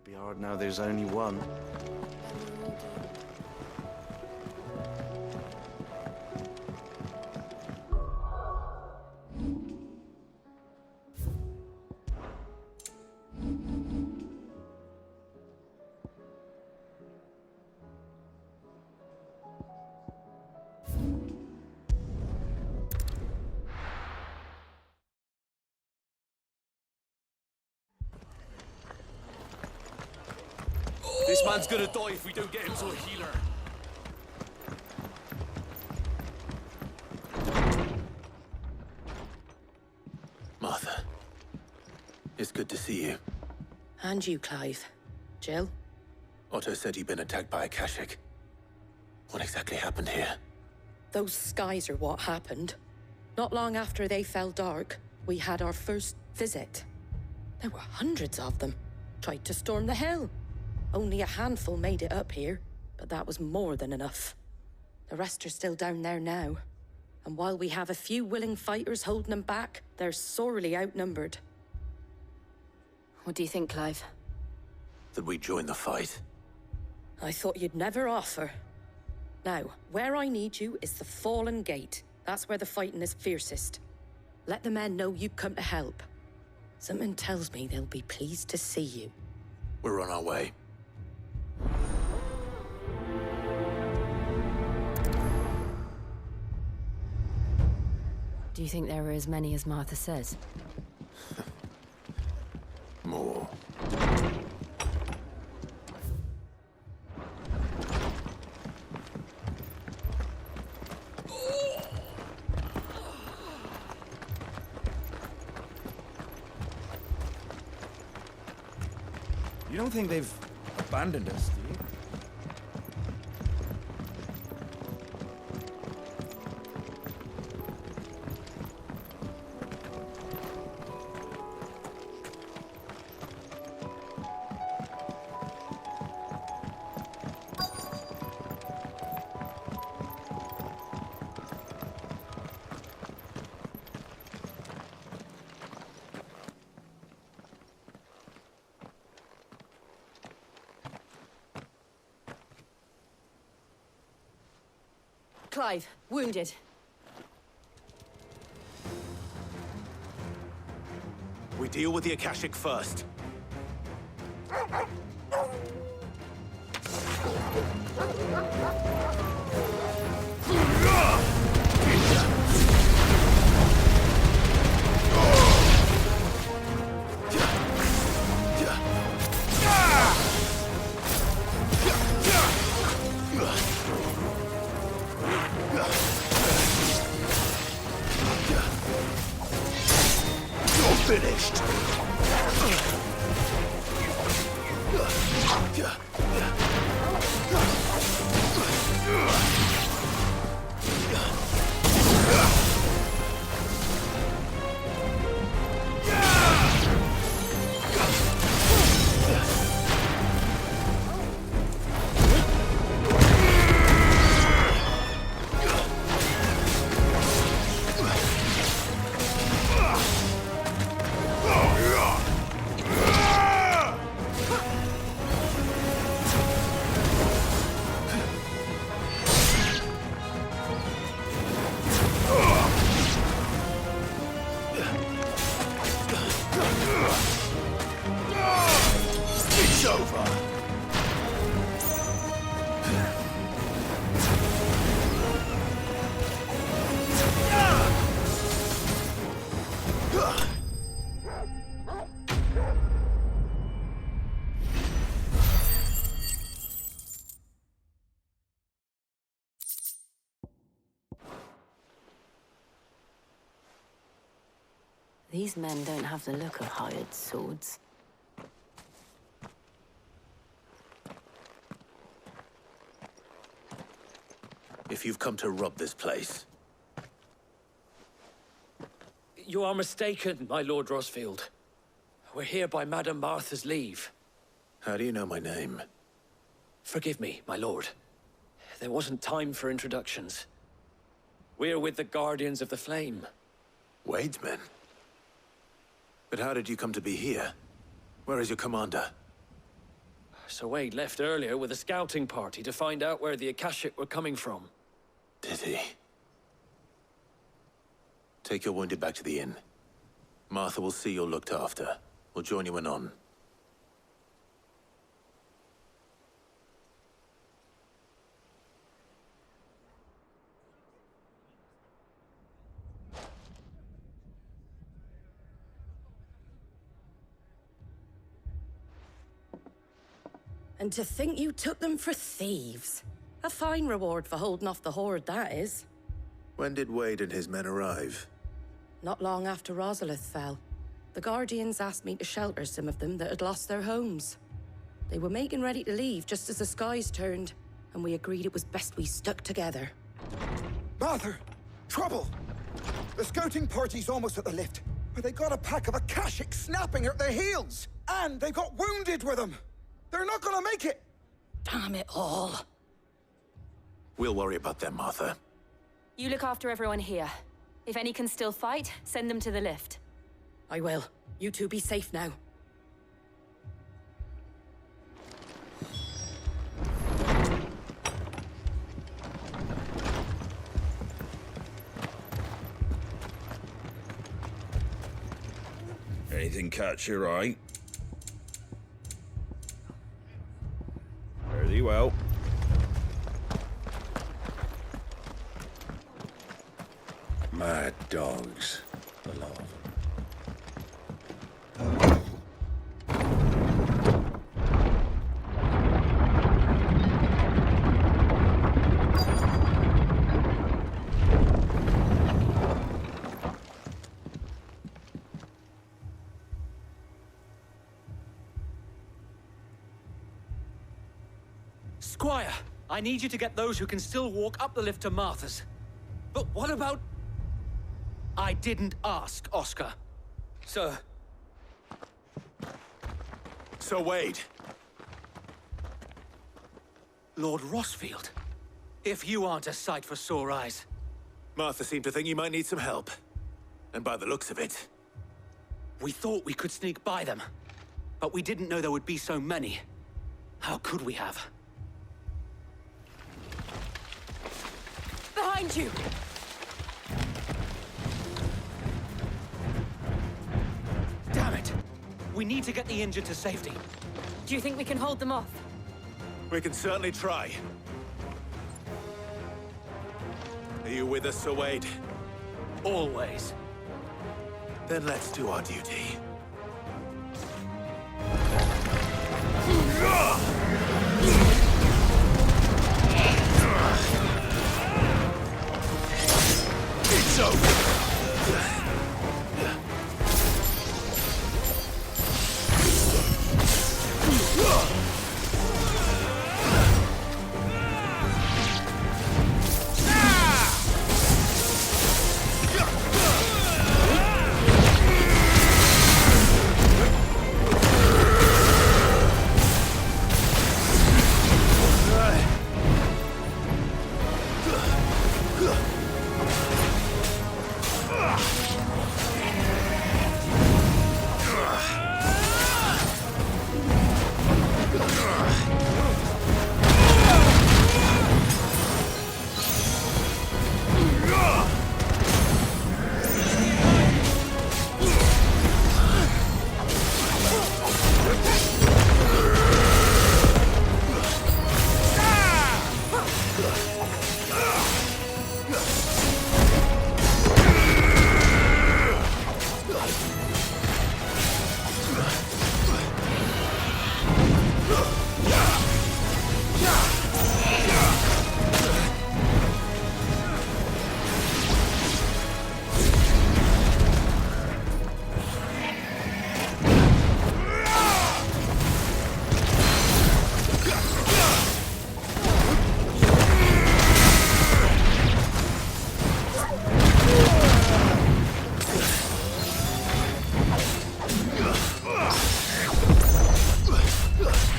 Be hard now there's only one. This man's gonna die if we don't get him to a healer. Martha, it's good to see you. And you, Clive. Jill? Otto said you'd been attacked by a Kashik. What exactly happened here? Those skies are what happened. Not long after they fell dark, we had our first visit. There were hundreds of them. Tried to storm the hill. Only a handful made it up here, but that was more than enough. The rest are still down there now. And while we have a few willing fighters holding them back, they're sorely outnumbered. What do you think, Clive? That we join the fight? I thought you'd never offer. Now, where I need you is the Fallen Gate. That's where the fighting is fiercest. Let the men know you come to help. Something tells me they'll be pleased to see you. We're on our way. Do you think there are as many as Martha says? More. You don't think they've abandoned us, do you? Clive, wounded. We deal with the Akashic first. Finished. These men don't have the look of hired swords. If you've come to rob this place, You are mistaken, my Lord Rosfield. We're here by Madame Martha's leave. how do you know my name? Forgive me, my lord. There wasn't time for introductions. We're with the Guardians of the Flame. Wade's men? But how did you come to be here? Where is your commander? So Wade left earlier with a scouting party to find out where the Akashic were coming from. Did he? Take your wounded back to the inn. Martha will see you're looked after. We'll join you anon. And to think you took them for thieves. A fine reward for holding off the horde, that is. When did Wade and his men arrive? Not long after Rosalith fell. The Guardians asked me to shelter some of them that had lost their homes. They were making ready to leave just as the skies turned, and we agreed it was best we stuck together. Martha! Trouble! The scouting party's almost at the lift, but they got a pack of Akashic snapping at their heels! And they got wounded with them! They're not gonna make it! Damn it all. We'll worry about them, Martha. You look after everyone here. If any can still fight, send them to the lift. I will. You two be safe now. Anything catch your eye? Very well. Mad dogs. The law. Squire, I need you to get those who can still walk up the lift to Martha's. But what about... I didn't ask, Oscar. Sir. So Wade. Lord Rossfield. If you aren't a sight for sore eyes. Martha seemed to think you might need some help. And by the looks of it... We thought we could sneak by them. But we didn't know there would be so many. How could we have? Behind you! Damn it! We need to get the injured to safety. Do you think we can hold them off? We can certainly try. Are you with us, Sir Wade? Always. Then let's do our duty. It's over!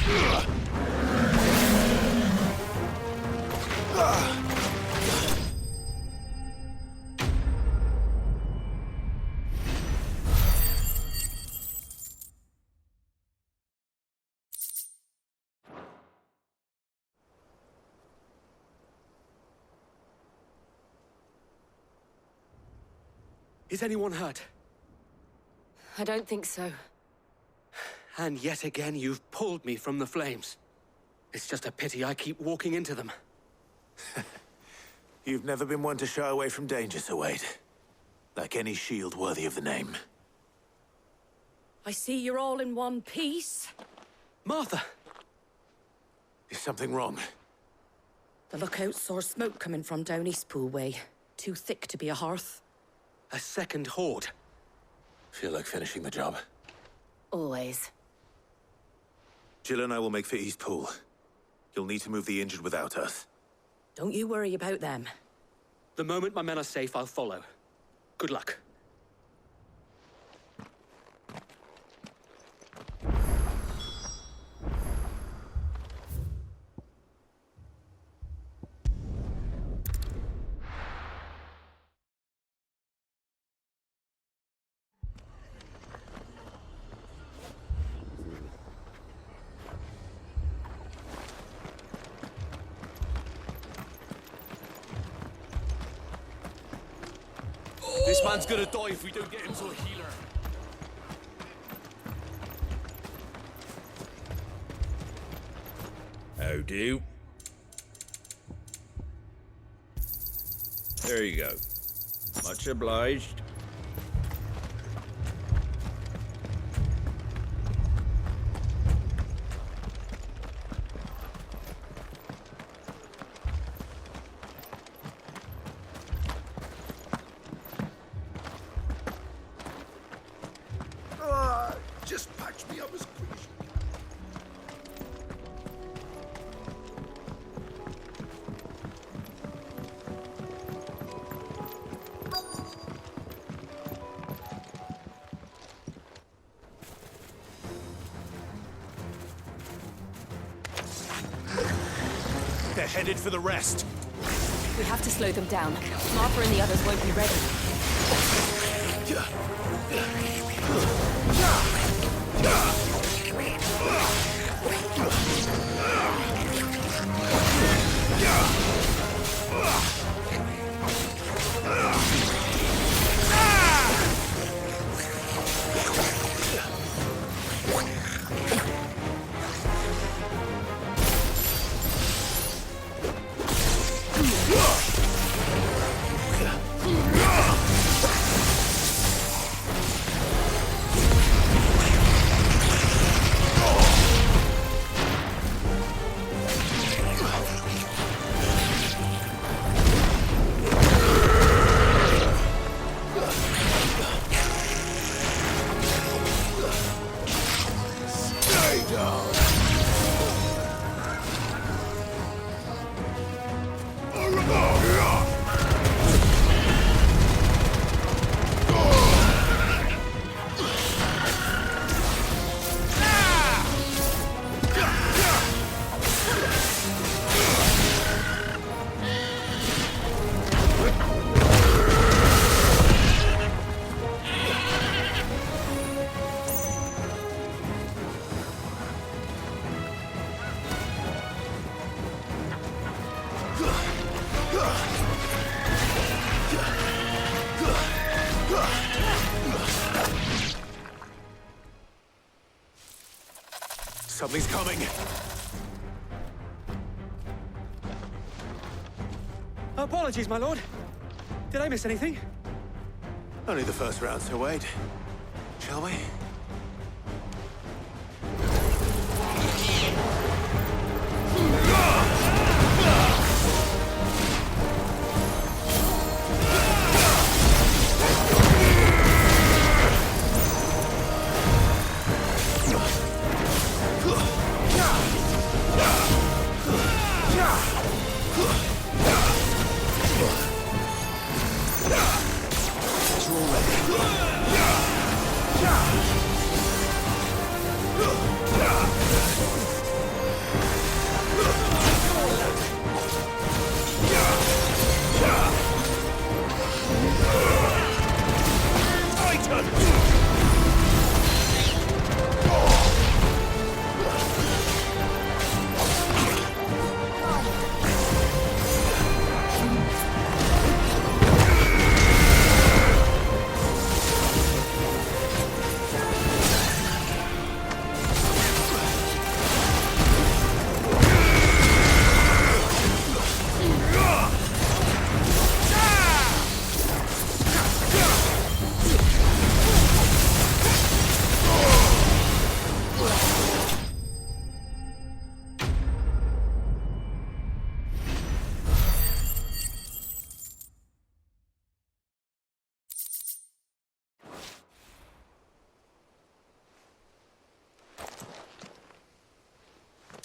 Ugh! Is anyone hurt? I don't think so. And yet again, you've pulled me from the flames. It's just a pity I keep walking into them. You've never been one to shy away from danger, Sir Wade. Like any shield worthy of the name. I see you're all in one piece. Martha! Is something wrong? The lookout saw smoke coming from down Eastpool way. Too thick to be a hearth. A second horde. Feel like finishing the job. Always. Jill and I will make for Eastpool. You'll need to move the injured without us. Don't you worry about them. The moment my men are safe, I'll follow. Good luck. This man's gonna die if we don't get him to a healer. How do? There you go. Much obliged. Just patch me up as quick as you can. They're headed for the rest. We have to slow them down. Martha and the others won't be ready. Something's coming. Apologies, my lord. Did I miss anything? Only the first round, Sir Wade. Shall we? Yeah!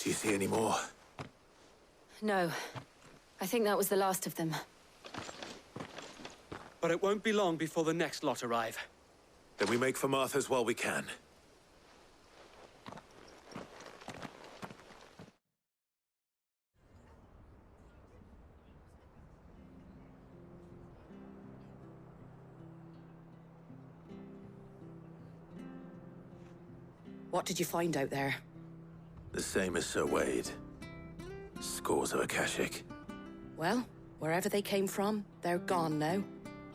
Do you see any more? No. I think that was the last of them. But it won't be long before the next lot arrive. Then we make for Martha's while we can. What did you find out there? The same as Sir Wade. Scores of Akashic. Well, wherever they came from, they're gone now.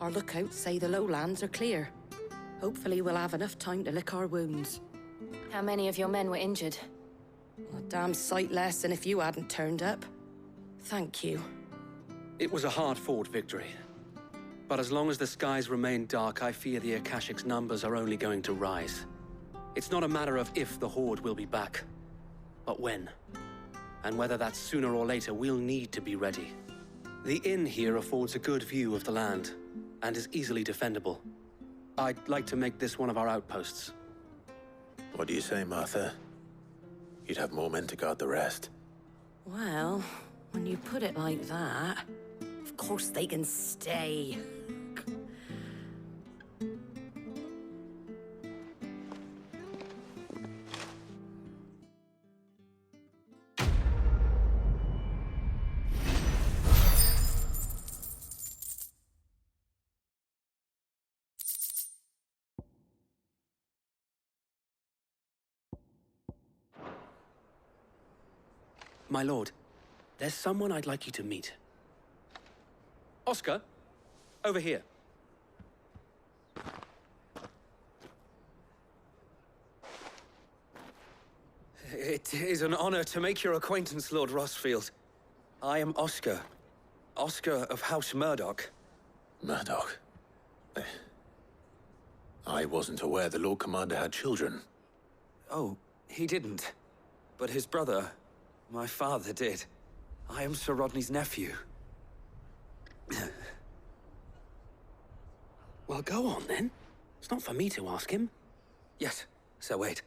Our lookouts say the lowlands are clear. Hopefully we'll have enough time to lick our wounds. How many of your men were injured? A damn sight less than if you hadn't turned up. Thank you. It was a hard-fought victory. But as long as the skies remain dark, I fear the Akashic's numbers are only going to rise. It's not a matter of if the Horde will be back, but when. And whether that's sooner or later, we'll need to be ready. The inn here affords a good view of the land, and is easily defendable. I'd like to make this one of our outposts. What do you say, Martha? You'd have more men to guard the rest. Well, when you put it like that, of course they can stay. My lord, there's someone I'd like you to meet. Oscar, over here. It is an honor to make your acquaintance, Lord Rossfield. I am Oscar. Oscar of House Murdoch. Murdoch? I wasn't aware the Lord Commander had children. Oh, he didn't. But his brother, my father, did. I am Sir Rodney's nephew. Well, go on then. It's not for me to ask him. Yes, Sir Wade.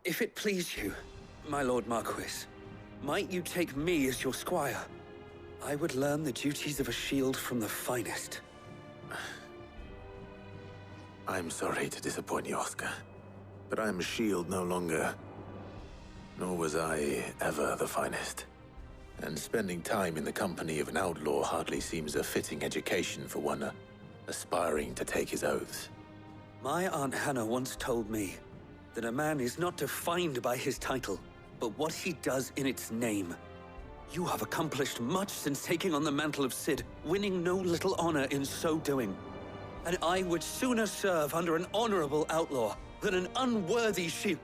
If it please you, my Lord Marquis, might you take me as your squire? I would learn the duties of a shield from the finest. I'm sorry to disappoint you, Oscar, but I am a shield no longer. Nor was I ever the finest. And spending time in the company of an outlaw hardly seems a fitting education for one aspiring to take his oaths. My Aunt Hannah once told me that a man is not defined by his title, but what he does in its name. You have accomplished much since taking on the mantle of Cid, winning no little honor in so doing. And I would sooner serve under an honorable outlaw than an unworthy shield.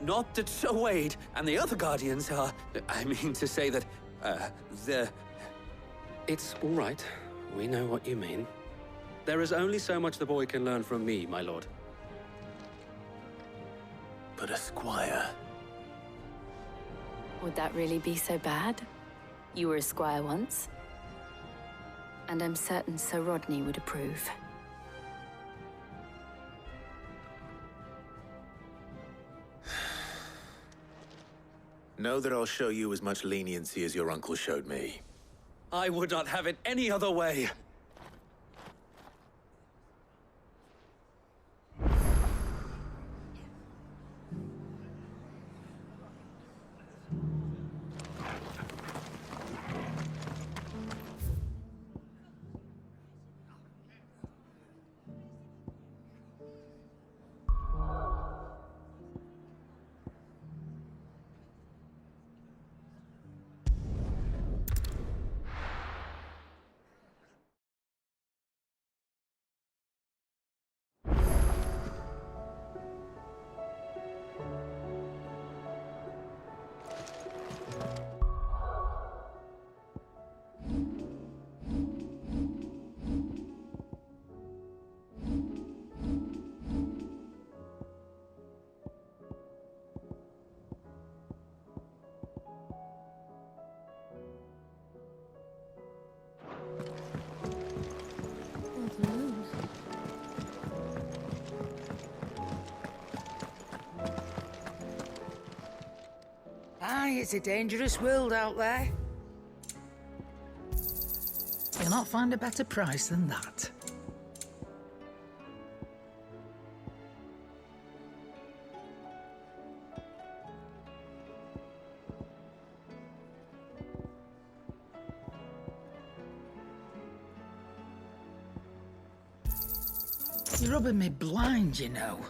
Not that Sir Wade and the other Guardians are... I mean to say that, they're... It's all right. We know what you mean. There is only so much the boy can learn from me, my lord. But a squire... Would that really be so bad? You were a squire once. And I'm certain Sir Rodney would approve. Know that I'll show you as much leniency as your uncle showed me. I would not have it any other way. Aye, it's a dangerous world out there. You'll not find a better price than that. You're rubbing me blind, you know.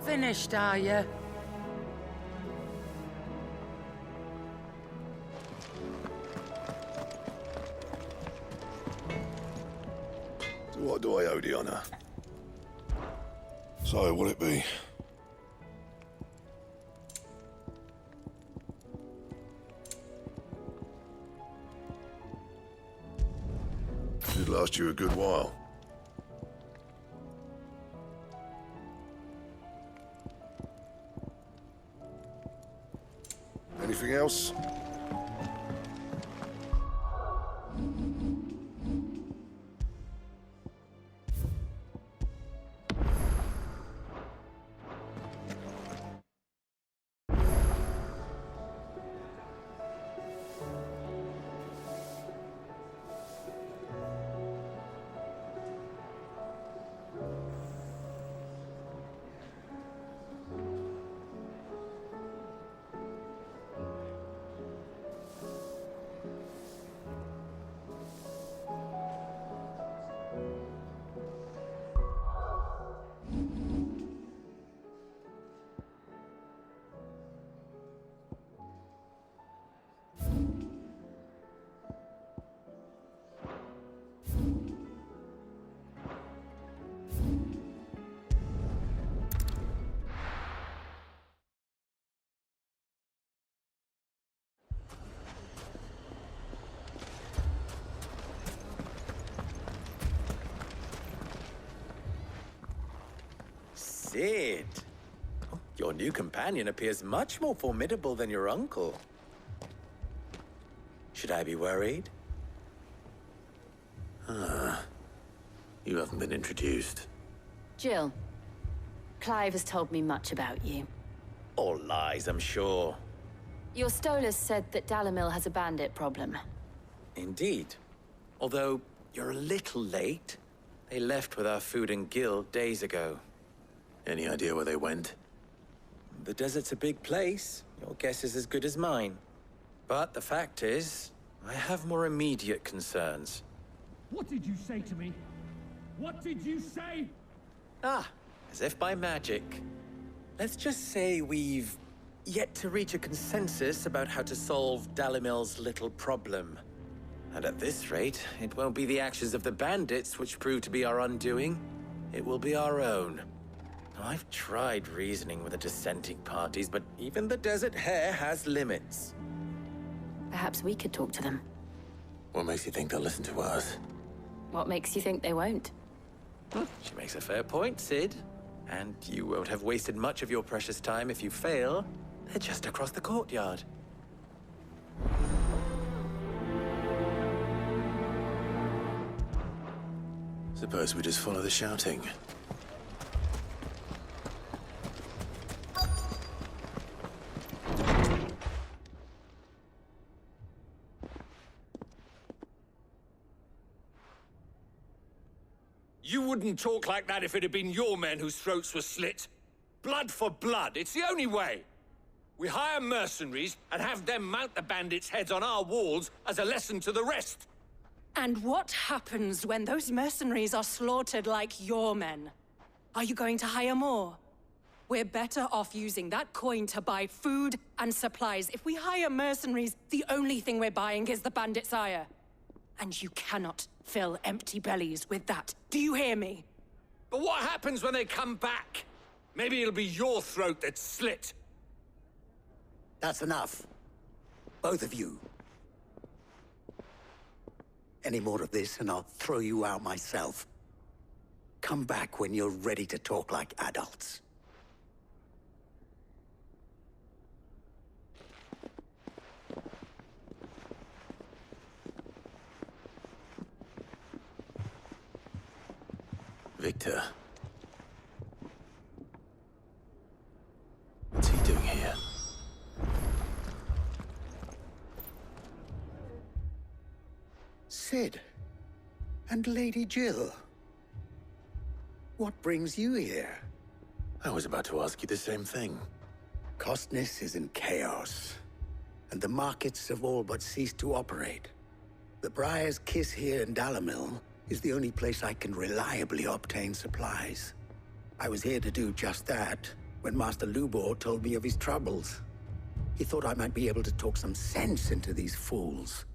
Finished, are you? So what do I owe the honour? So, will it be? Should last you a good while. Anything else? Sid! Your new companion appears much more formidable than your uncle. Should I be worried? You haven't been introduced. Jill, Clive has told me much about you. All lies, I'm sure. Your Stolas said that Dalamil has a bandit problem. Indeed. Although, you're a little late. They left with our food and guild days ago. Any idea where they went? The desert's a big place. Your guess is as good as mine. But the fact is, I have more immediate concerns. What did you say to me? What did you say? Ah, as if by magic. Let's just say we've yet to reach a consensus about how to solve Dalimil's little problem. And at this rate, it won't be the actions of the bandits which prove to be our undoing. It will be our own. I've tried reasoning with the dissenting parties, but even the Desert Hare has limits. Perhaps we could talk to them. What makes you think they'll listen to us? What makes you think they won't? She makes a fair point, Sid. And you won't have wasted much of your precious time if you fail. They're just across the courtyard. Suppose we just follow the shouting. You wouldn't talk like that if it had been your men whose throats were slit. Blood for blood, it's the only way. We hire mercenaries and have them mount the bandits' heads on our walls as a lesson to the rest. And what happens when those mercenaries are slaughtered like your men? Are you going to hire more? We're better off using that coin to buy food and supplies. If we hire mercenaries, the only thing we're buying is the bandits' ire. And you cannot fill empty bellies with that. Do you hear me? But what happens when they come back? Maybe it'll be your throat that's slit. That's enough. Both of you. Any more of this and I'll throw you out myself. Come back when you're ready to talk like adults. Victor. What's he doing here? Sid. And Lady Jill. What brings you here? I was about to ask you the same thing. Costness is in chaos, and the markets have all but ceased to operate. The Briar's Kiss here in Dalamil is the only place I can reliably obtain supplies. I was here to do just that when Master Lubor told me of his troubles. He thought I might be able to talk some sense into these fools.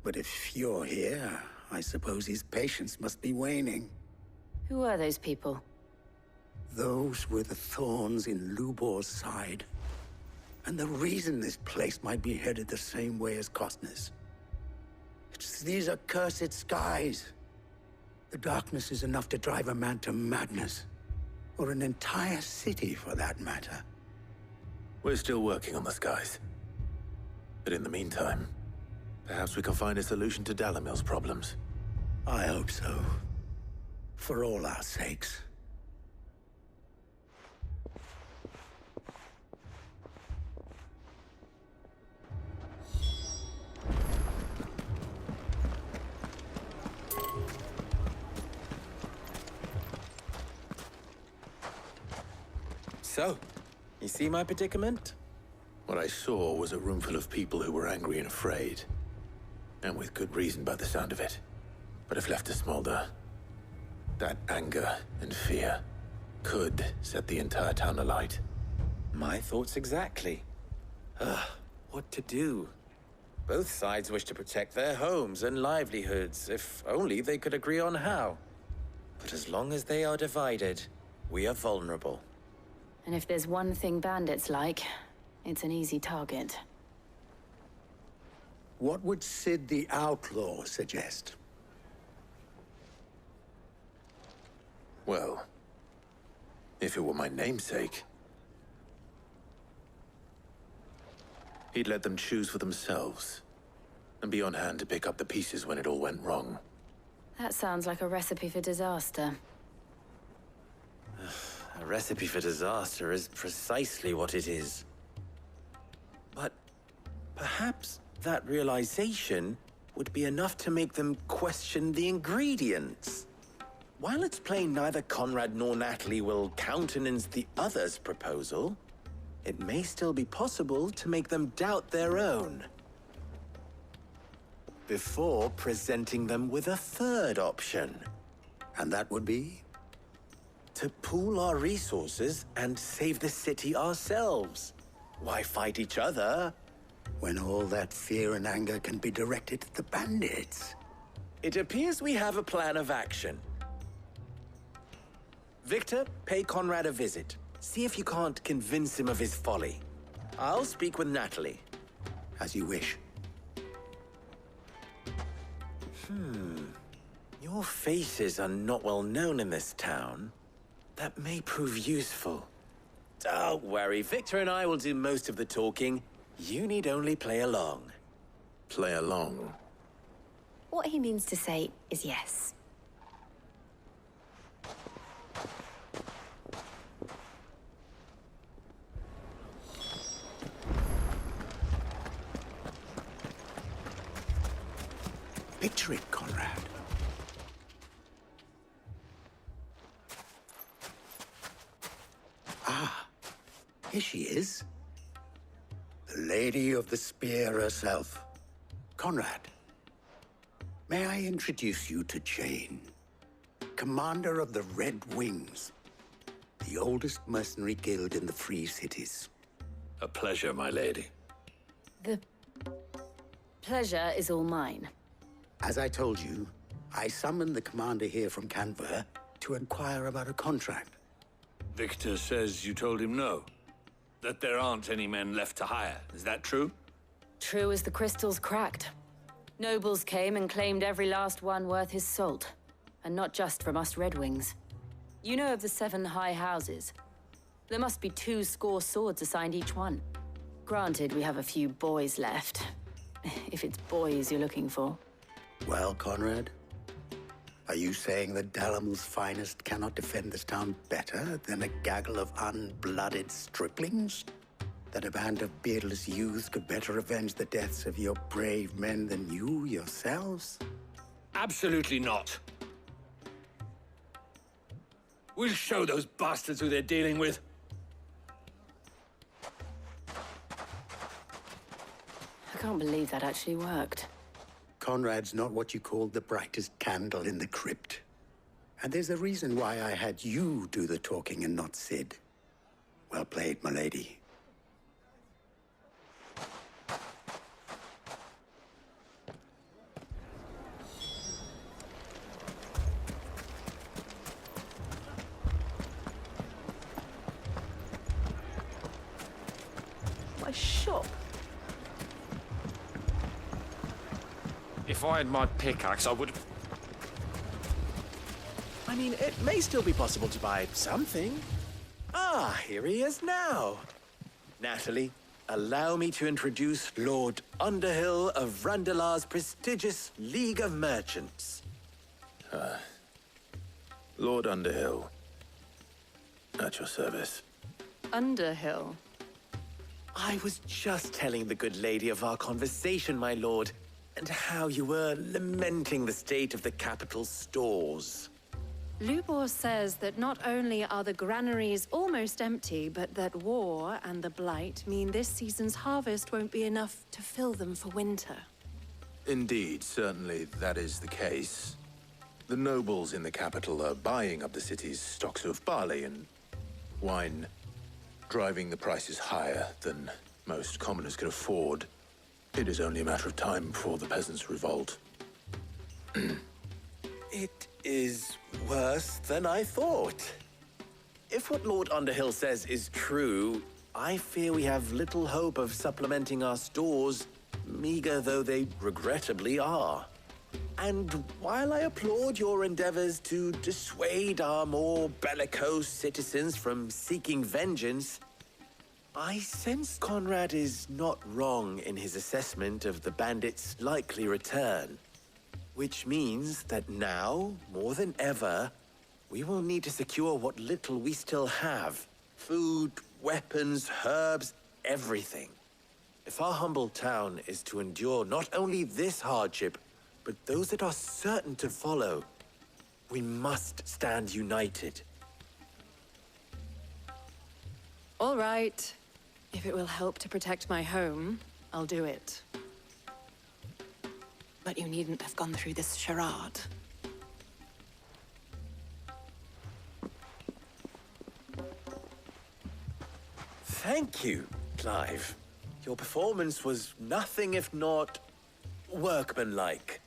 But if you're here, I suppose his patience must be waning. Who are those people? Those were the thorns in Lubor's side. And the reason this place might be headed the same way as Costner's. It's these accursed skies. The darkness is enough to drive a man to madness. Or an entire city, for that matter. We're still working on the skies. But in the meantime, perhaps we can find a solution to Dalamil's problems. I hope so. For all our sakes. So, you see my predicament? What I saw was a room full of people who were angry and afraid. And with good reason by the sound of it. But if left to smolder, that anger and fear could set the entire town alight. My thoughts exactly. What to do? Both sides wish to protect their homes and livelihoods, if only they could agree on how. But as long as they are divided, we are vulnerable. And if there's one thing bandits like, it's an easy target. What would Sid the Outlaw suggest? Well, if it were my namesake, he'd let them choose for themselves and be on hand to pick up the pieces when it all went wrong. That sounds like a recipe for disaster. A recipe for disaster is precisely what it is. But perhaps that realization would be enough to make them question the ingredients. While it's plain neither Conrad nor Natalie will countenance the other's proposal, it may still be possible to make them doubt their own. Before presenting them with a third option. And that would be? To pool our resources and save the city ourselves. Why fight each other? When all that fear and anger can be directed at the bandits. It appears we have a plan of action. Victor, pay Conrad a visit. See if you can't convince him of his folly. I'll speak with Natalie. As you wish. Your faces are not well known in this town. That may prove useful. Don't worry, Victor and I will do most of the talking. You need only play along. Play along? What he means to say is yes. Picture it, Conrad. Ah, here she is. The Lady of the Spear herself. Conrad, may I introduce you to Jane, commander of the Red Wings, the oldest mercenary guild in the Free Cities. A pleasure, my lady. The pleasure is all mine. As I told you, I summoned the commander here from Canver to inquire about a contract. Victor says you told him no. That there aren't any men left to hire. Is that true? True as the crystals cracked. Nobles came and claimed every last one worth his salt. And not just from us Red Wings. You know of the 7 high houses. There must be 200 swords assigned each one. Granted, we have a few boys left. If it's boys you're looking for. Well, Conrad, are you saying that Dalamil's finest cannot defend this town better than a gaggle of unblooded striplings? That a band of beardless youths could better avenge the deaths of your brave men than you yourselves? Absolutely not. We'll show those bastards who they're dealing with. I can't believe that actually worked. Conrad's not what you called the brightest candle in the crypt. And there's a reason why I had you do the talking and not Sid. Well played, my lady. My shop. If I had my pickaxe, I would... I mean, it may still be possible to buy something. Ah, here he is now. Natalie, allow me to introduce Lord Underhill of Randalar's prestigious League of Merchants. Lord Underhill. At your service. Underhill. I was just telling the good lady of our conversation, my lord, and how you were lamenting the state of the capital's stores. Lubor says that not only are the granaries almost empty, but that war and the Blight mean this season's harvest won't be enough to fill them for winter. Indeed, certainly that is the case. The nobles in the capital are buying up the city's stocks of barley and wine, driving the prices higher than most commoners can afford. It is only a matter of time before the peasants revolt. It is worse than I thought. If what Lord Underhill says is true, I fear we have little hope of supplementing our stores, meager though they regrettably are. And while I applaud your endeavors to dissuade our more bellicose citizens from seeking vengeance, I sense Conrad is not wrong in his assessment of the bandits' likely return. Which means that now, more than ever, we will need to secure what little we still have. Food, weapons, herbs, everything. If our humble town is to endure not only this hardship, but those that are certain to follow, we must stand united. All right. If it will help to protect my home, I'll do it. But you needn't have gone through this charade. Thank you, Clive. Your performance was nothing if not workmanlike.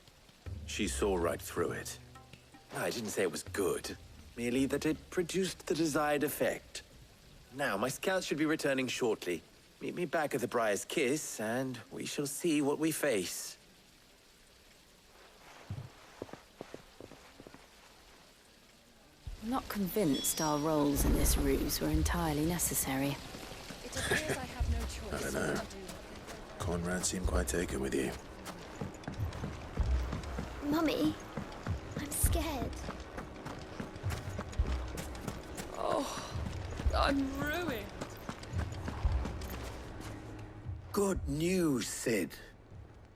She saw right through it. I didn't say it was good, merely that it produced the desired effect. Now, my scouts should be returning shortly. Meet me back at the Briar's Kiss, and we shall see what we face. I'm not convinced our roles in this ruse were entirely necessary. It appears I have no choice. I don't know. Conrad seemed quite taken with you. Mummy, I'm scared. Oh, I'm ruined. Good news, Sid.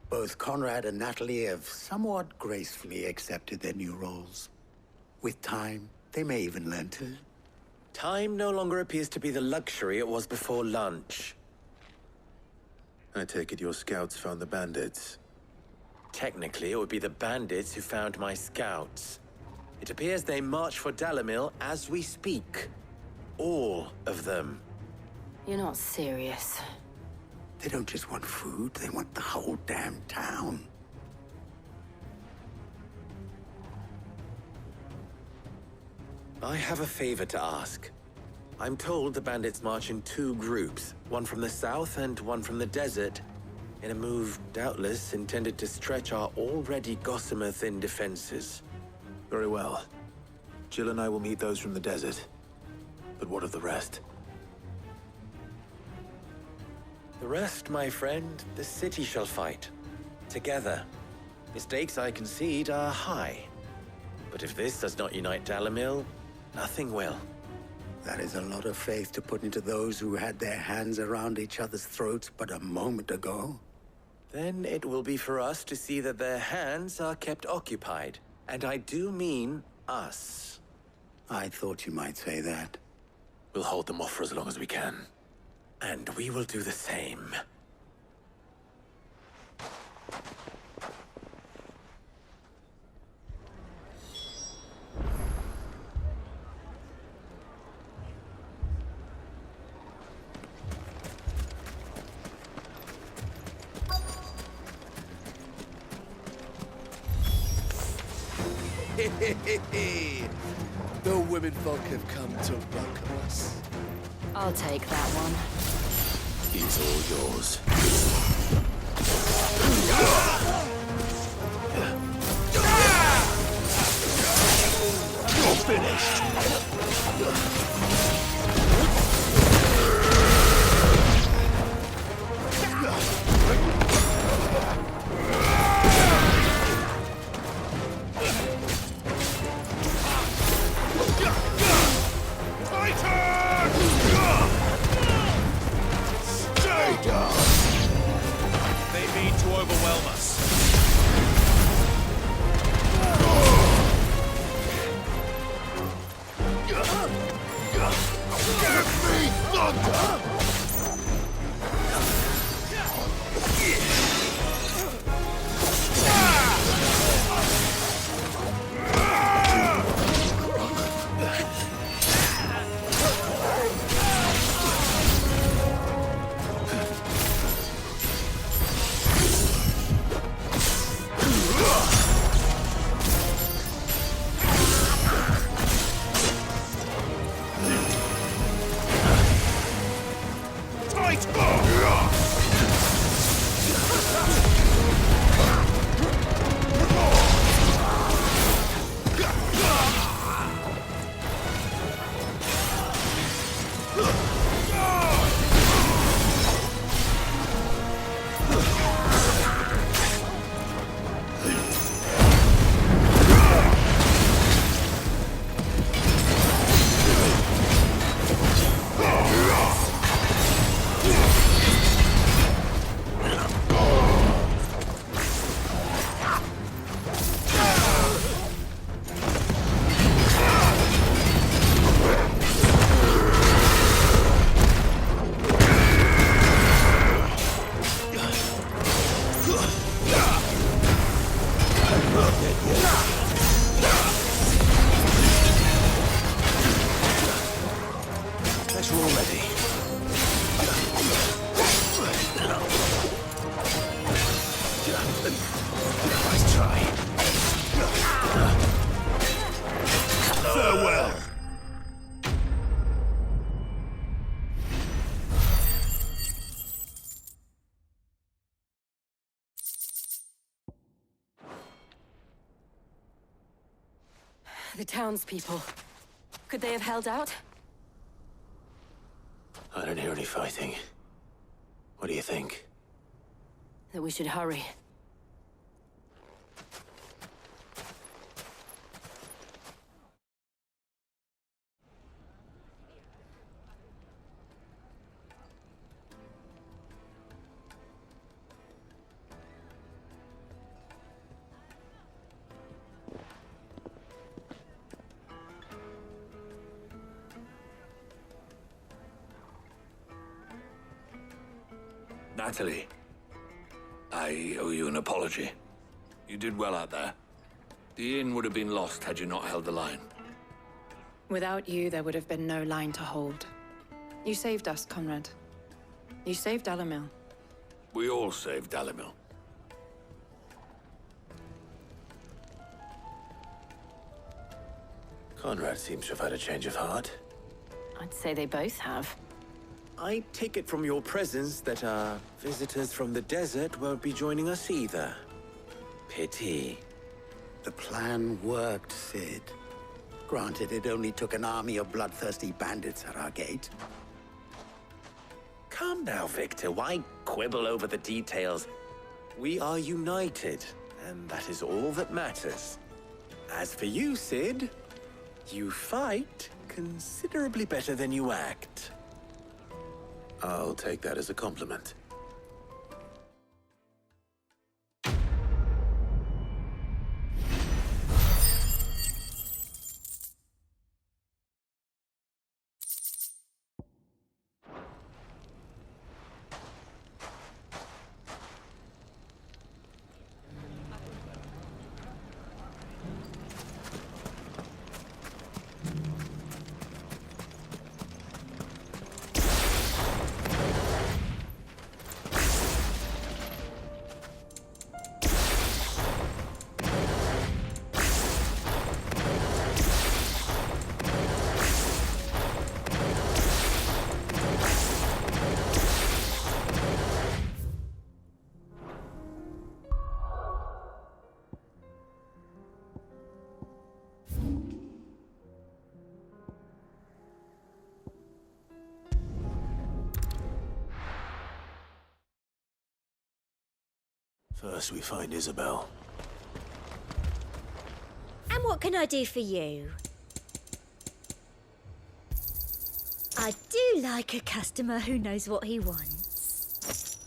Both Conrad and Natalie have somewhat gracefully accepted their new roles. With time, they may even learn to. Time no longer appears to be the luxury it was before lunch. I take it your scouts found the bandits. Technically, it would be the bandits who found my scouts. It appears they march for Dalamil as we speak. All of them. You're not serious. They don't just want food, they want the whole damn town. I have a favor to ask. I'm told the bandits march in two groups, one from the south and one from the desert, in a move doubtless intended to stretch our already gossamer-thin defenses. Very well. Jill and I will meet those from the desert. But what of the rest? The rest, my friend, the city shall fight. Together. The stakes, I concede, are high. But if this does not unite Dalamil, nothing will. That is a lot of faith to put into those who had their hands around each other's throats but a moment ago. Then it will be for us to see that their hands are kept occupied. And I do mean us. I thought you might say that. We'll hold them off for as long as we can. And we will do the same. The womenfolk have come to welcome us. I'll take that one. He's all yours. You're finished! They mean to overwhelm us. Give me thunder! The townspeople. Could they have held out? I don't hear any fighting. What do you think? That we should hurry. Natalie, I owe you an apology. You did well out there. The inn would have been lost had you not held the line. Without you, there would have been no line to hold. You saved us, Conrad. You saved Dalamil. We all saved Dalamil. Conrad seems to have had a change of heart. I'd say they both have. I take it from your presence that our visitors from the desert won't be joining us either. Pity. The plan worked, Sid. Granted, it only took an army of bloodthirsty bandits at our gate. Calm now, Victor. Why quibble over the details? We are united, and that is all that matters. As for you, Sid, you fight considerably better than you act. I'll take that as a compliment. First we find Isabel. And what can I do for you? I do like a customer who knows what he wants.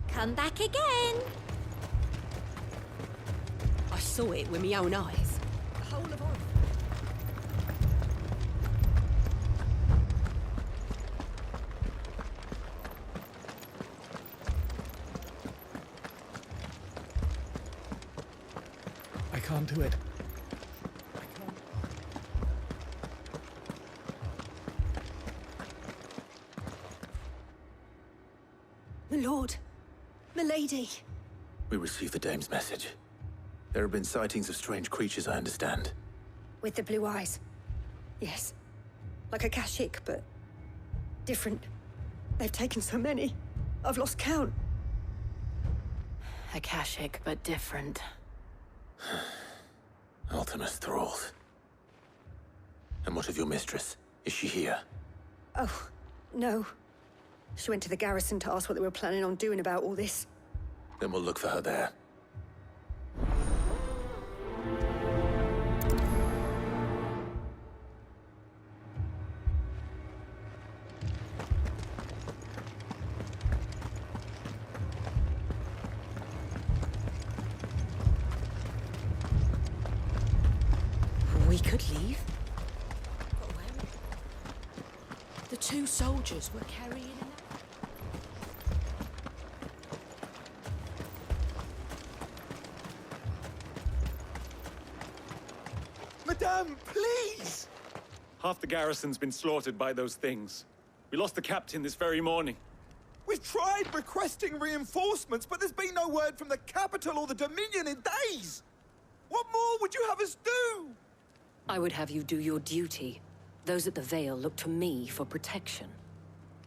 Come back again. I saw it with my own eyes. The whole of Oz. I can't do it. My lord. Milady. We received the dame's message. There have been sightings of strange creatures, I understand. With the blue eyes. Yes. Like a Kashik, but different. They've taken so many. I've lost count. Akashic, but different. Ultimus thralls. And what of your mistress? Is she here? Oh, no. She went to the garrison to ask what they were planning on doing about all this. Then we'll look for her there. We could leave. But where? The two soldiers were carrying an... Madame, please! Half the garrison's been slaughtered by those things. We lost the captain this very morning. We've tried requesting reinforcements, but there's been no word from the capital or the Dominion in days! What more would you have us do? I would have you do your duty. Those at the Vale look to me for protection.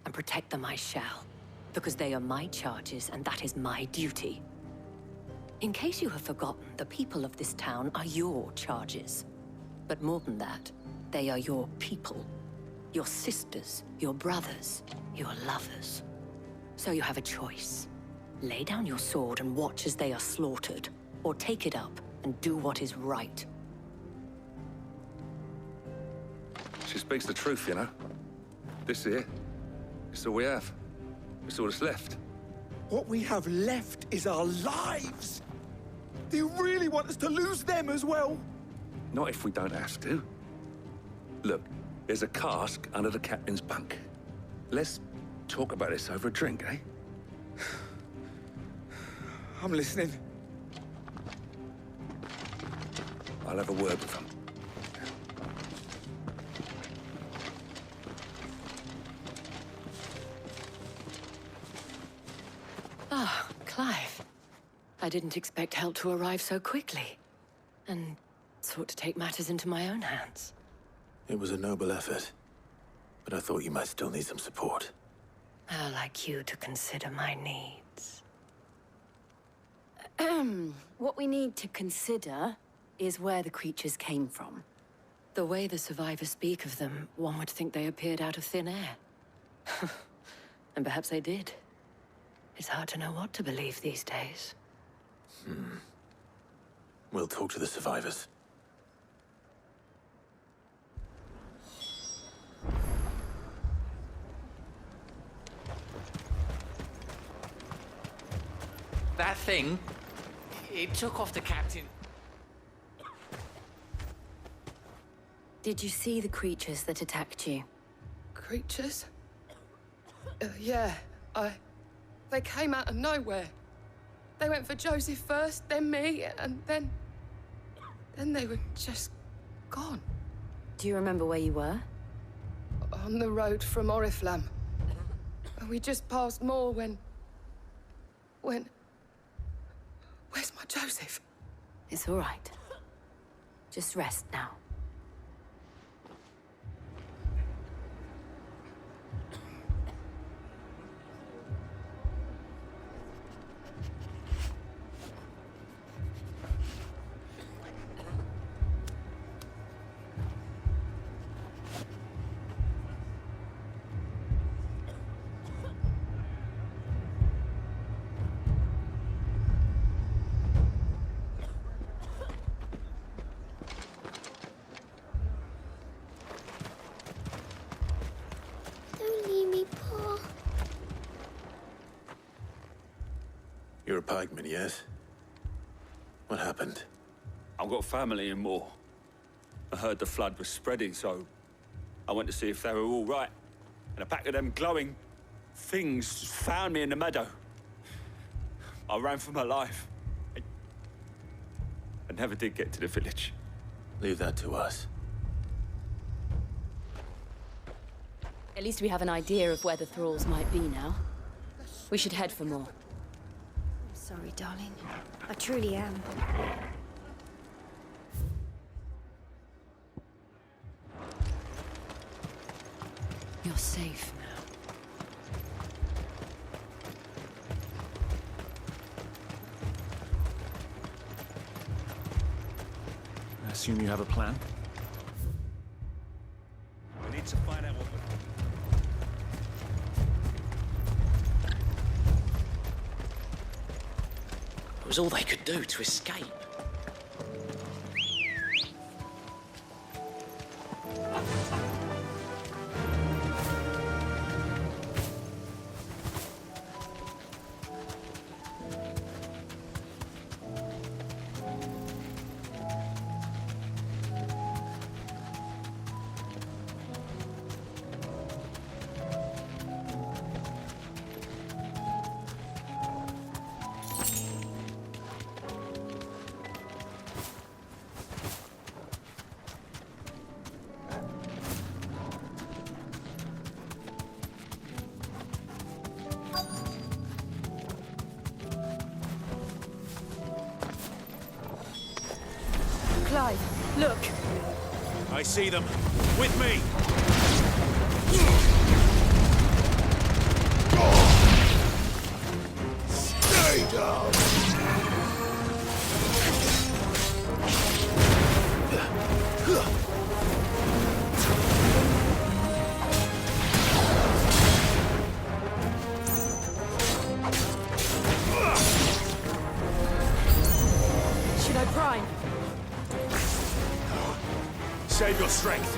And protect them I shall. Because they are my charges, and that is my duty. In case you have forgotten, the people of this town are your charges. But more than that, they are your people. Your sisters, your brothers, your lovers. So you have a choice. Lay down your sword and watch as they are slaughtered, or take it up and do what is right. She speaks the truth, you know. This here, it's all we have. It's all that's left. What we have left is our lives! Do you really want us to lose them as well? Not if we don't have to. Look, there's a cask under the captain's bunk. Let's talk about this over a drink, eh? I'm listening. I'll have a word with them. Ah, Clive. I didn't expect help to arrive so quickly. And sought to take matters into my own hands. It was a noble effort, but I thought you might still need some support. I'd like you to consider my needs. What we need to consider is where the creatures came from. The way the survivors speak of them, one would think they appeared out of thin air. And perhaps they did. It's hard to know what to believe these days. We'll talk to the survivors. That thing, it took off the captain. Did you see the creatures that attacked you? Creatures? Yeah, they came out of nowhere. They went for Joseph first, then me, and then they were just gone. Do you remember where you were? On the road from Oriflamme. We just passed more when... Where's my Joseph? It's all right. Just rest now. Don't leave me, Pa. You're a pikeman, yes? What happened? I've got family in Moor. I heard the flood was spreading, so I went to see if they were all right. And a pack of them glowing things found me in the meadow. I ran for my life. I never did get to the village. Leave that to us. At least we have an idea of where the thralls might be now. We should head for more. I'm sorry, darling. I truly am. You're safe now. I assume you have a plan? We need to find out what... It was all they could do to escape. Clive, look! I see them. With me! Stay down! Should I prime? Save your strength.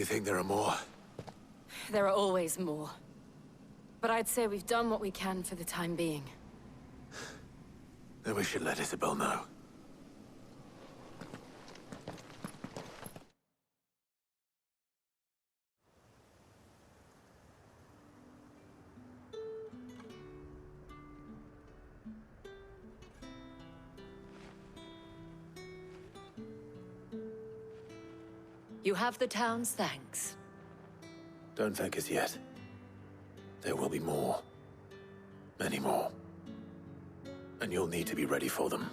think there are more? There are always more. But I'd say we've done what we can for the time being. Then we should let Isabel know. You have the town's thanks. Don't thank us yet. There will be more. Many more. And you'll need to be ready for them.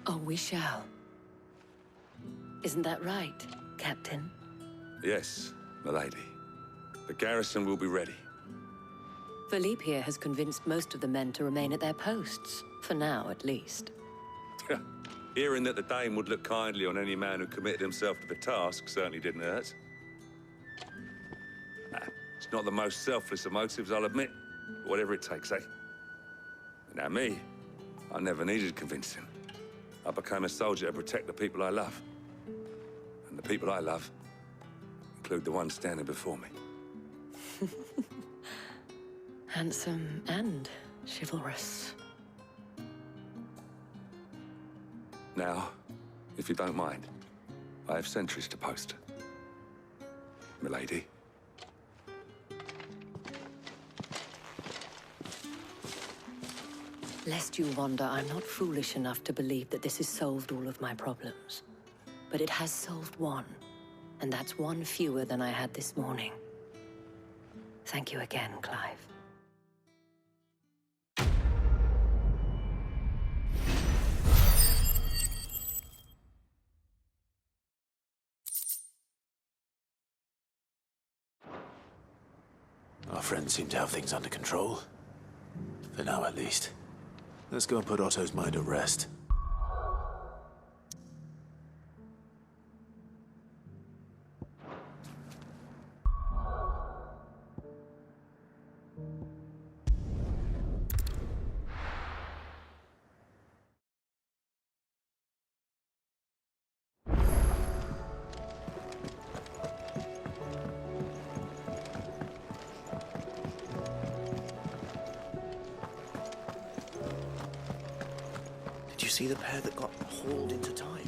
Oh, we shall. Isn't that right, Captain? Yes, milady. The garrison will be ready. Philippe here has convinced most of the men to remain at their posts. For now, at least. Hearing that the Dane would look kindly on any man who committed himself to the task certainly didn't hurt. It's not the most selfless of motives, I'll admit. But whatever it takes, eh? Now me, I never needed convincing. I became a soldier to protect the people I love. And the people I love include the ones standing before me. Handsome and chivalrous. Now, if you don't mind, I have sentries to post. Milady. Lest you wonder, I'm not foolish enough to believe that this has solved all of my problems. But it has solved one, and that's one fewer than I had this morning. Thank you again, Clive. Our friends seem to have things under control. For now, at least. Let's go and put Otto's mind at rest. Did you see the pair that got hauled into tires?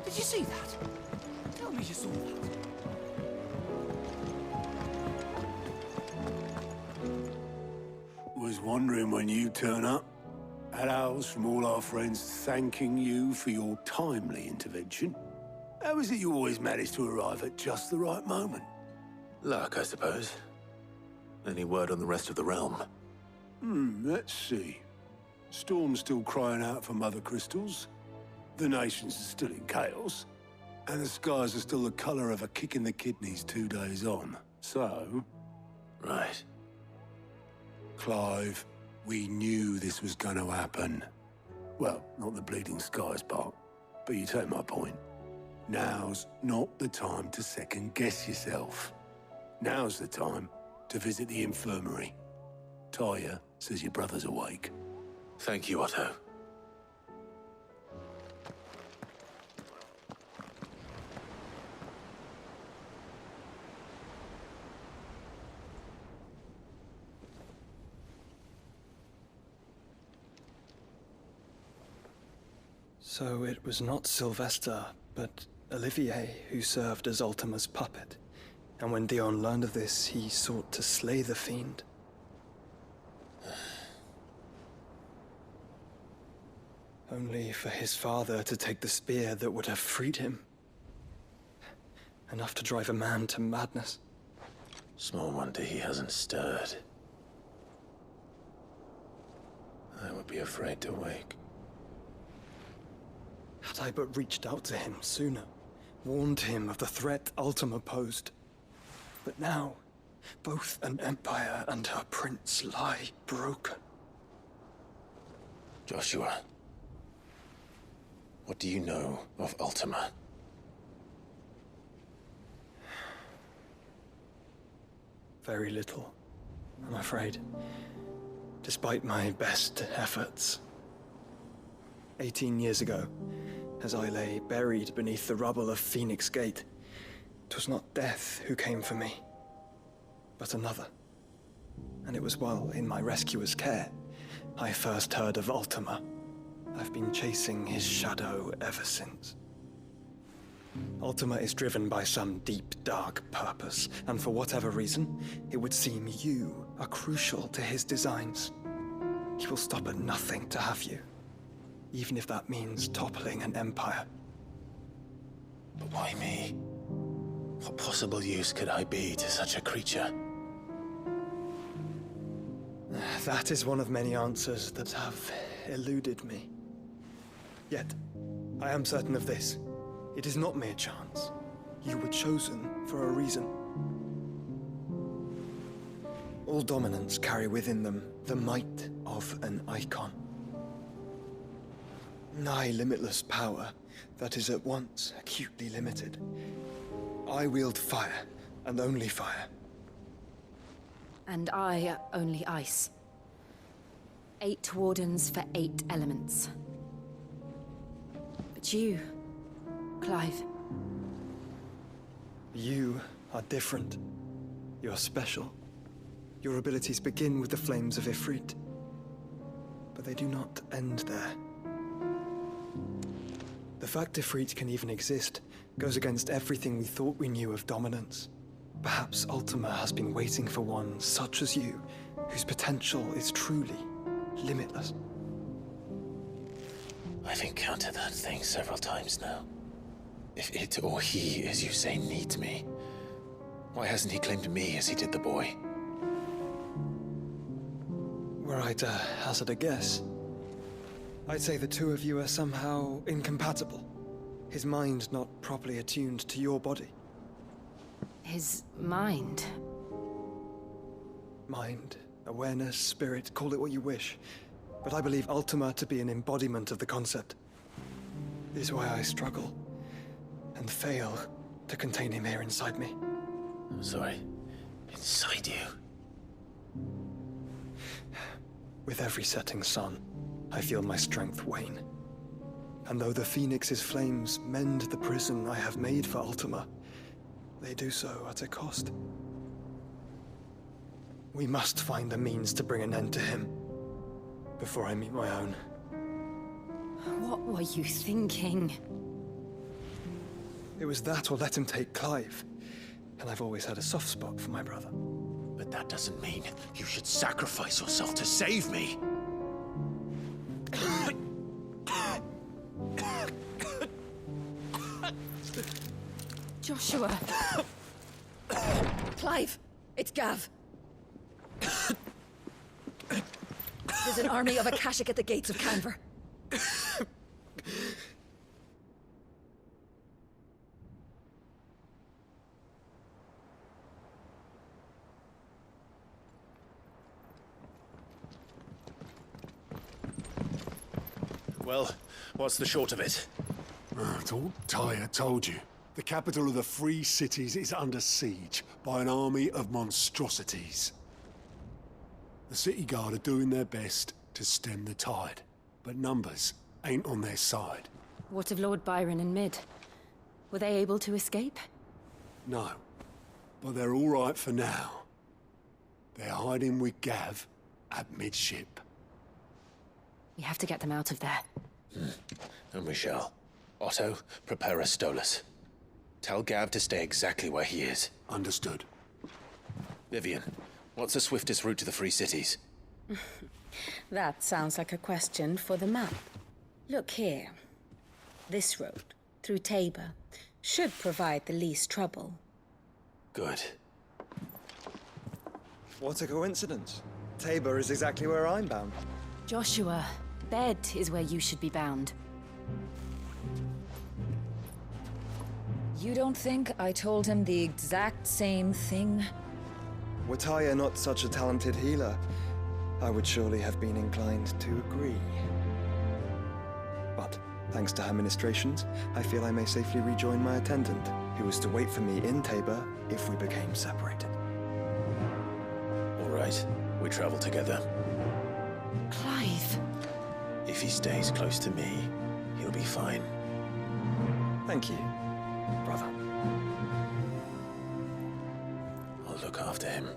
Did you see that? Tell me you saw that. Was wondering when you turn up. Had owls from all our friends thanking you for your timely intervention. How is it you always manage to arrive at just the right moment? Luck, I suppose. Any word on the rest of the realm? Let's see. Storm's still crying out for mother crystals. The nations are still in chaos. And the skies are still the color of a kick in the kidneys 2 days on. So... Right. Clive, we knew this was going to happen. Well, not the bleeding skies part, but you take my point. Now's not the time to second-guess yourself. Now's the time to visit the infirmary. Taya says your brother's awake. Thank you, Otto. So it was not Sylvester, but Olivier who served as Ultima's puppet. And when Dion learned of this, he sought to slay the fiend. Only for his father to take the spear that would have freed him. Enough to drive a man to madness. Small wonder he hasn't stirred. I would be afraid to wake. Had I but reached out to him sooner, warned him of the threat Ultima posed. But now, both an empire and her prince lie broken. Joshua, what do you know of Ultima? Very little, I'm afraid. Despite my best efforts. 18 years ago, as I lay buried beneath the rubble of Phoenix Gate, 'twas not death who came for me, but another. And it was while in my rescuer's care, I first heard of Ultima. I've been chasing his shadow ever since. Ultima is driven by some deep, dark purpose, and for whatever reason, it would seem you are crucial to his designs. He will stop at nothing to have you, even if that means toppling an empire. But why me? What possible use could I be to such a creature? That is one of many answers that have eluded me. Yet, I am certain of this. It is not mere chance. You were chosen for a reason. All dominants carry within them the might of an icon. Nigh limitless power that is at once acutely limited. I wield fire, and only fire. And I only ice. 8 wardens for 8 elements. But you, Clive. You are different. You're special. Your abilities begin with the flames of Ifrit. But they do not end there. The fact Ifrit can even exist goes against everything we thought we knew of dominance. Perhaps Ultima has been waiting for one such as you, whose potential is truly limitless. I've encountered that thing several times now. If it or he, as you say, needs me, why hasn't he claimed me as he did the boy? Were I to hazard a guess, I'd say the two of you are somehow incompatible. His mind not properly attuned to your body. His mind? Mind, awareness, spirit, call it what you wish. But I believe Ultima to be an embodiment of the concept. This is why I struggle and fail to contain him here inside me. I'm sorry. Inside you? With every setting sun, I feel my strength wane. And though the Phoenix's flames mend the prison I have made for Ultima, they do so at a cost. We must find a means to bring an end to him before I meet my own. What were you thinking? It was that or let him take Clive. And I've always had a soft spot for my brother. But that doesn't mean you should sacrifice yourself to save me. Joshua. Clive, it's Gav. There's an army of Akashic at the gates of Canver. Well, what's the short of it? It's all Tyre told you. The capital of the Free Cities is under siege by an army of monstrosities. The city guard are doing their best to stem the tide, but numbers ain't on their side. What of Lord Byron and Mid? Were they able to escape? No, but they're all right for now. They're hiding with Gav at midship. We have to get them out of there. And we shall. Otto, prepare a Stolas. Tell Gav to stay exactly where he is. Understood. Vivian, what's the swiftest route to the Free Cities? That sounds like a question for the map. Look here. This road, through Tabor, should provide the least trouble. Good. What a coincidence. Tabor is exactly where I'm bound. Joshua, Bed is where you should be bound. You don't think I told him the exact same thing? Were Tyre not such a talented healer, I would surely have been inclined to agree. But, thanks to her ministrations, I feel I may safely rejoin my attendant, who was to wait for me in Tabor if we became separated. All right, we travel together. Clive. If he stays close to me, he'll be fine. Thank you, brother. I'll look after him.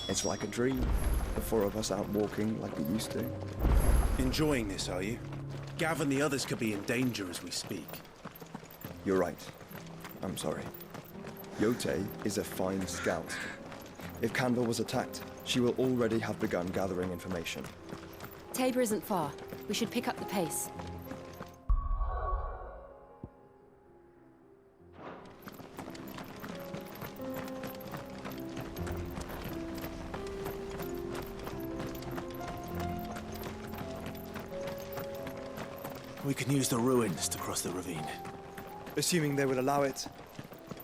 It's like a dream. The four of us out walking like we used to. Enjoying this, are you? Gav and the others could be in danger as we speak. You're right. I'm sorry. Yote is a fine scout. If Candle was attacked, she will already have begun gathering information. Tabor isn't far. We should pick up the pace. We can use the ruins to cross the ravine. Assuming they will allow it,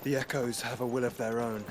the Echoes have a will of their own.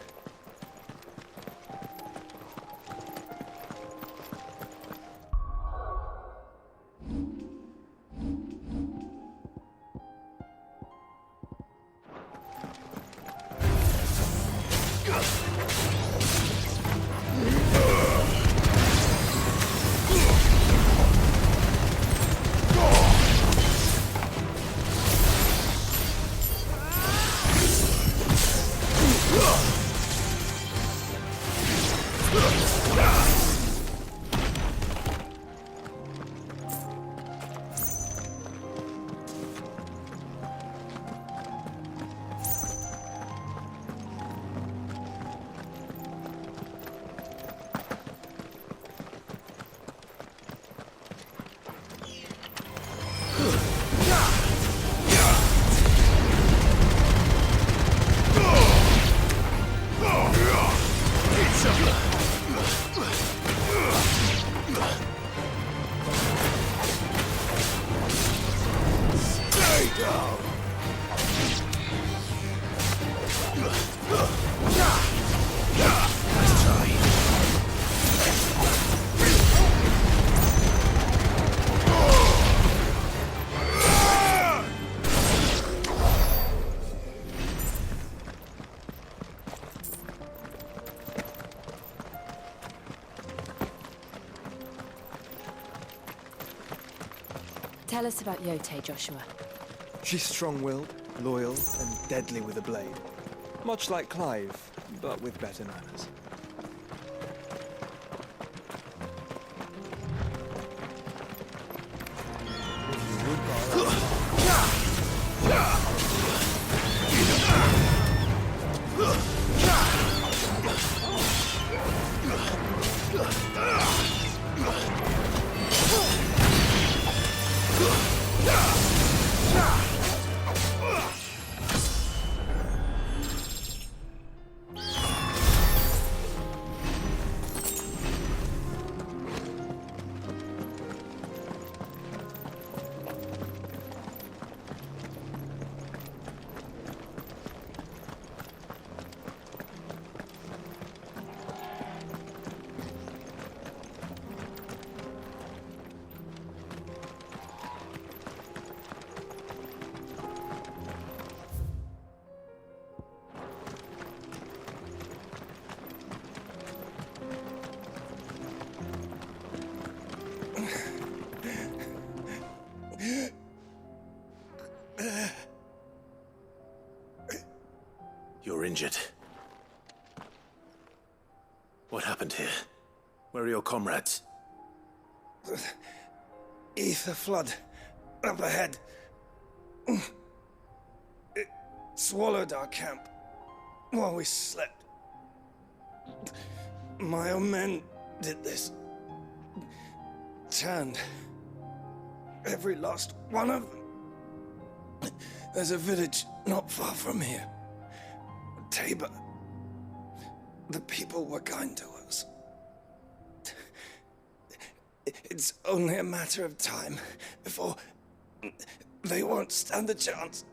Tell us about Yote, Joshua. She's strong-willed, loyal, and deadly with a blade. Much like Clive, but with better manners. You're injured. What happened here? Where are your comrades? The ether flood up ahead. It swallowed our camp while we slept. My own men did this. Turned every last one of them. There's a village not far from here. Tabor. The people were kind to us. It's only a matter of time before they won't stand a chance.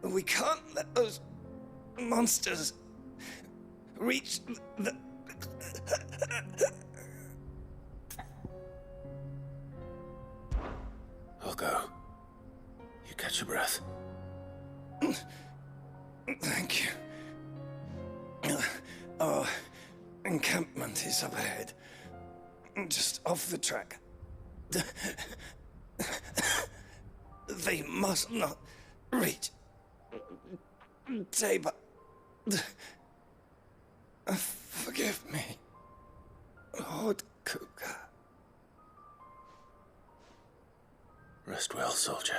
We can't let those monsters reach the... I'll go. You catch your breath. Thank you. Our encampment is up ahead. Just off the track. They must not reach Tabor. Forgive me, Lord Kuka. Rest well, soldier.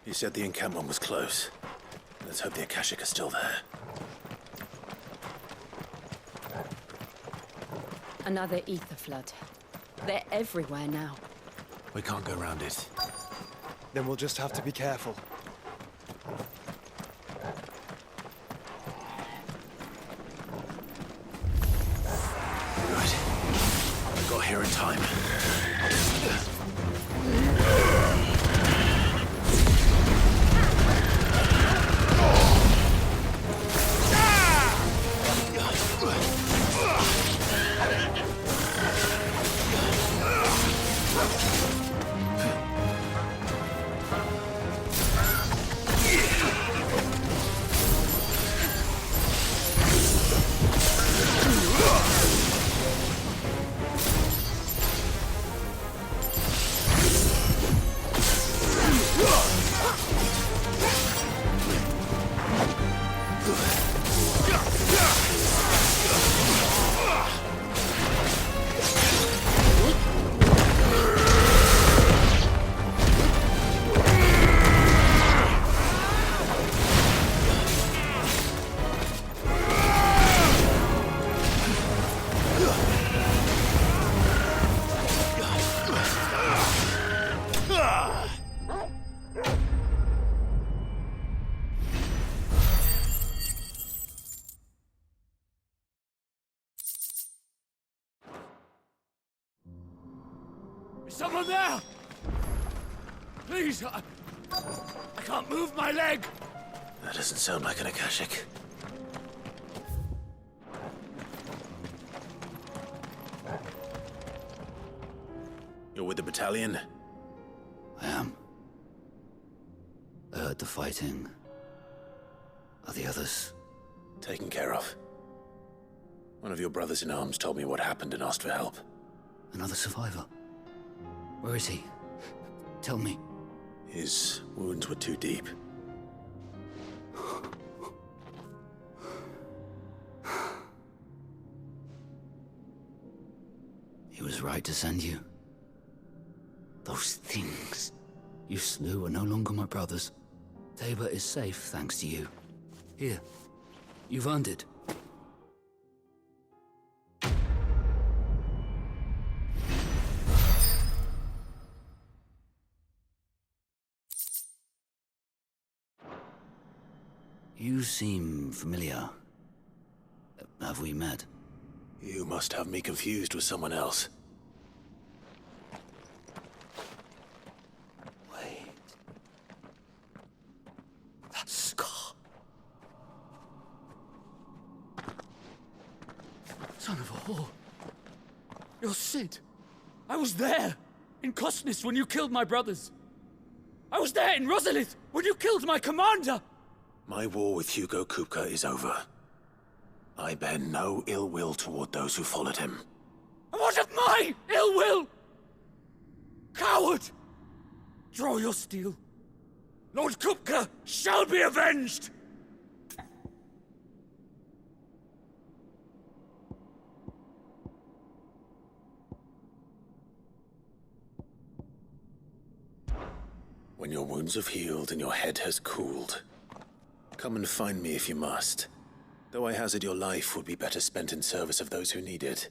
You said the encampment was close. Let's hope the Akashic are still there. Another ether flood. They're everywhere now. We can't go around it. Then we'll just have to be careful. Good. I got here in time. Is someone there? Please, I can't move my leg. That doesn't sound like an Akashic. You're with the battalion? I am. I heard the fighting. Are the others? Taken care of. One of your brothers in arms told me what happened and asked for help. Another survivor? Where is he? Tell me. His wounds were too deep. He was right to send you. Those things you slew are no longer my brothers. Tabor is safe thanks to you. Here, you've earned it. You seem familiar. Have we met? You must have me confused with someone else. Wait. That scar. Son of a whore. You're Sid. I was there, in Cosnis, when you killed my brothers. I was there in Rosalith, when you killed my commander! My war with Hugo Kupka is over. I bear no ill will toward those who followed him. And what of my ill will? Coward! Draw your steel. Lord Kupka shall be avenged! When your wounds have healed and your head has cooled, come and find me if you must. Though I hazard your life would be better spent in service of those who need it.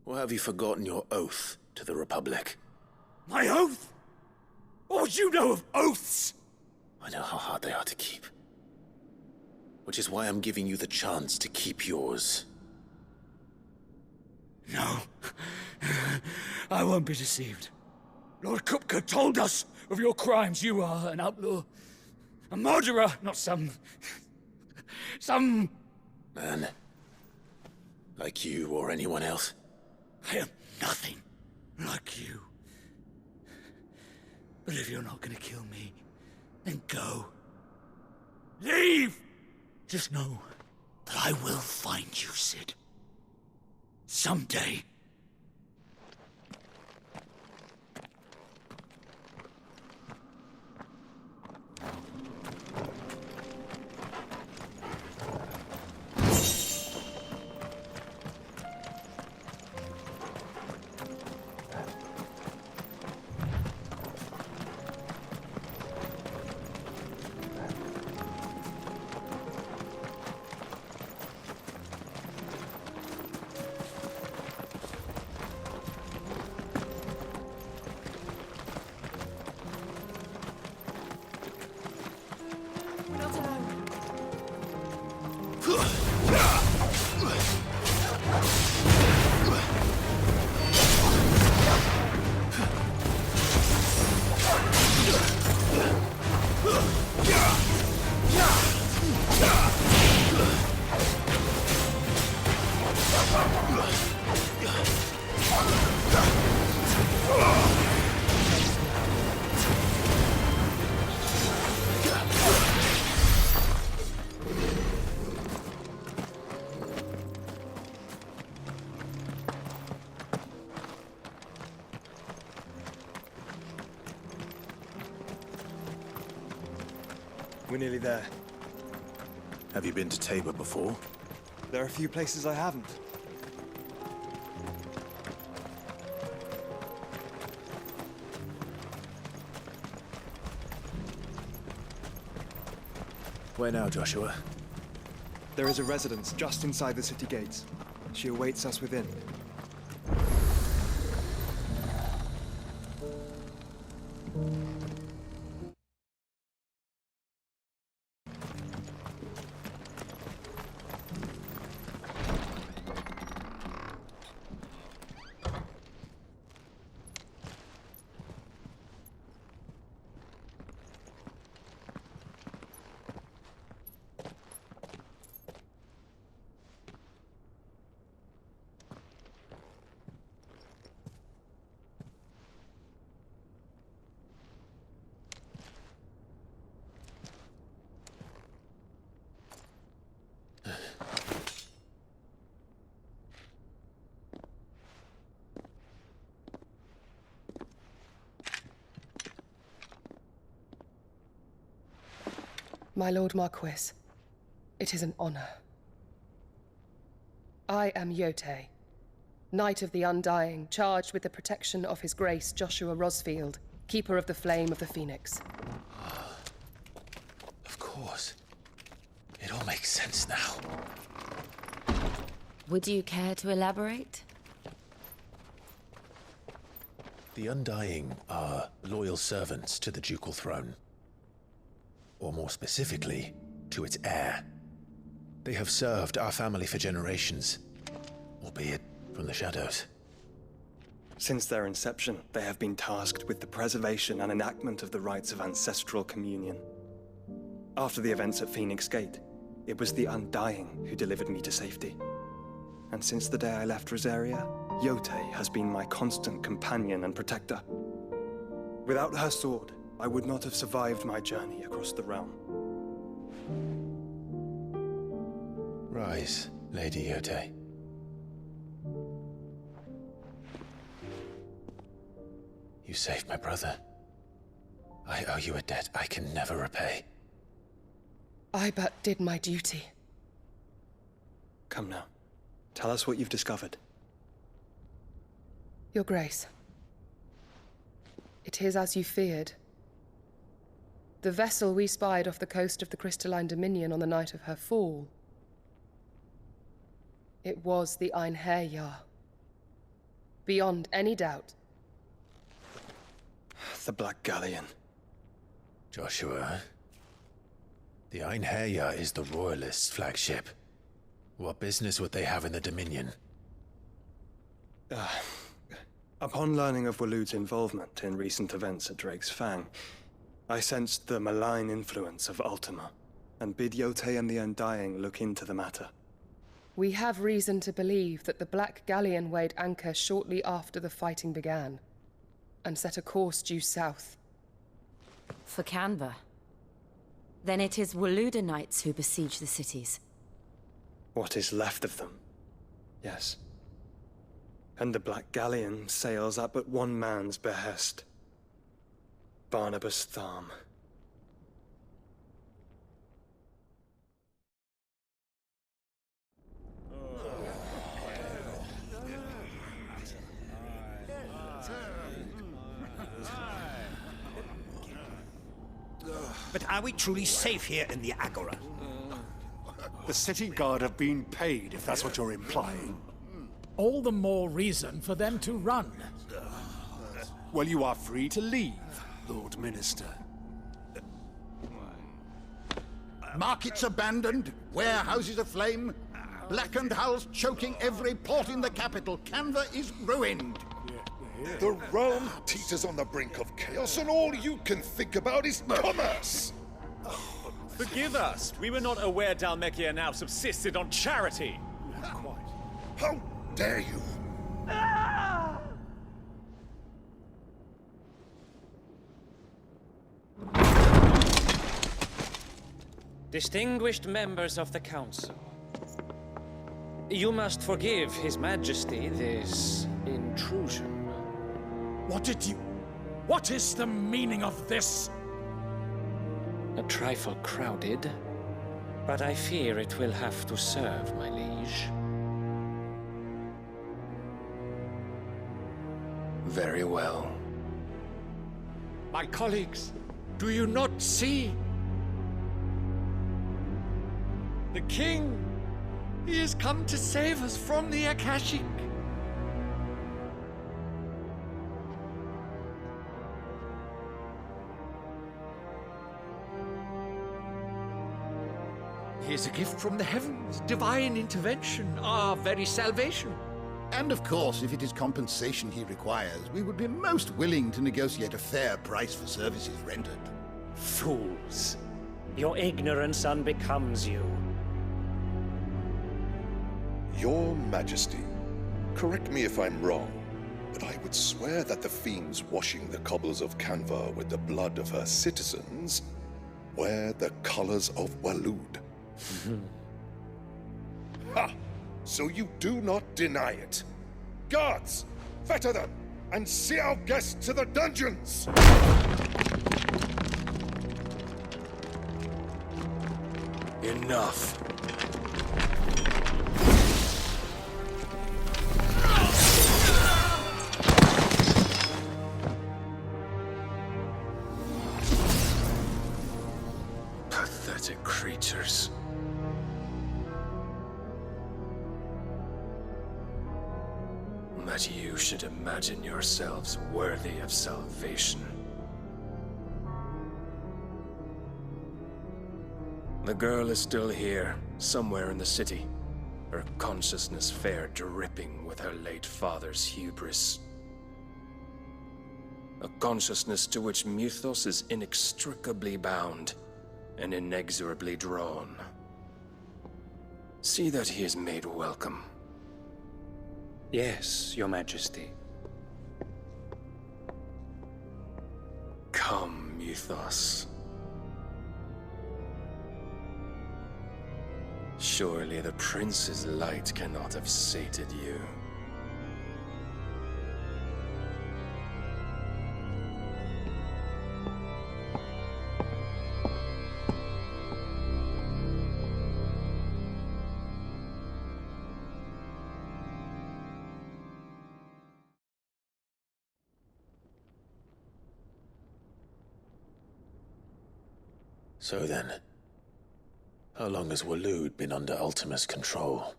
Or have you forgotten your oath to the Republic? My oath? What would you know of oaths? I know how hard they are to keep. Which is why I'm giving you the chance to keep yours. No. I won't be deceived. Lord Kupka told us of your crimes. You are an outlaw. A murderer, not some Man. Like you or anyone else. I am nothing like you. But if you're not gonna kill me, then go. Leave! Just know that I will find you, Sid. Someday. We're nearly there. Have you been to Tabor before? There are a few places I haven't. Where now, Joshua? There is a residence just inside the city gates. She awaits us within. My Lord Marquis, it is an honor. I am Yote, Knight of the Undying, charged with the protection of His Grace Joshua Rosfield, Keeper of the Flame of the Phoenix. Of course. It all makes sense now. Would you care to elaborate? The Undying are loyal servants to the ducal throne. Or more specifically, to its heir. They have served our family for generations, albeit from the shadows. Since their inception, they have been tasked with the preservation and enactment of the rites of ancestral communion. After the events at Phoenix Gate, it was the Undying who delivered me to safety. And since the day I left Rosaria, Yote has been my constant companion and protector. Without her sword, I would not have survived my journey across the realm. Rise, Lady Yote. You saved my brother. I owe you a debt I can never repay. I but did my duty. Come now. Tell us what you've discovered. Your Grace. It is as you feared. The vessel we spied off the coast of the Crystalline Dominion on the night of her fall. It was the Einherjar. Beyond any doubt. The Black Galleon. Joshua, the Einherjar is the Royalists' flagship. What business would they have in the Dominion? Upon learning of Waloed's involvement in recent events at Drake's Fang, I sensed the malign influence of Ultima, and bid Yote and the Undying look into the matter. We have reason to believe that the Black Galleon weighed anchor shortly after the fighting began, and set a course due south. For Canva. Then it is Waloeda knights who besiege the cities. What is left of them? Yes. And the Black Galleon sails at but one man's behest. Barnabas Tharm. But are we truly safe here in the Agora? The city guard have been paid, if that's what you're implying. All the more reason for them to run. Well, you are free to leave, Lord Minister. Markets abandoned, warehouses aflame, blackened hulls choking every port in the capital. Canva is ruined. The realm teeters on the brink of chaos, and all you can think about is commerce! Forgive us. We were not aware Dhalmekia now subsisted on charity. How dare you! Distinguished members of the Council, you must forgive His Majesty this intrusion. What is the meaning of this? A trifle crowded, but I fear it will have to serve, my liege. Very well. My colleagues, do you not see? The king, he has come to save us from the Akashic. He is a gift from the heavens, divine intervention, our very salvation. And of course, if it is compensation he requires, we would be most willing to negotiate a fair price for services rendered. Fools. Your ignorance unbecomes you. Your Majesty, correct me if I'm wrong, but I would swear that the fiends washing the cobbles of Canva with the blood of her citizens wear the colors of Waloed. Ha! So you do not deny it. Guards, fetter them, and see our guests to the dungeons! Enough. Pathetic creatures. That you should imagine yourselves worthy of salvation. The girl is still here, somewhere in the city, her consciousness fair dripping with her late father's hubris. A consciousness to which Mythos is inextricably bound and inexorably drawn. See that he is made welcome. Yes, Your Majesty. Come, Mythos. Surely the prince's light cannot have sated you. So then, how long has Waloed been under Ultima's control?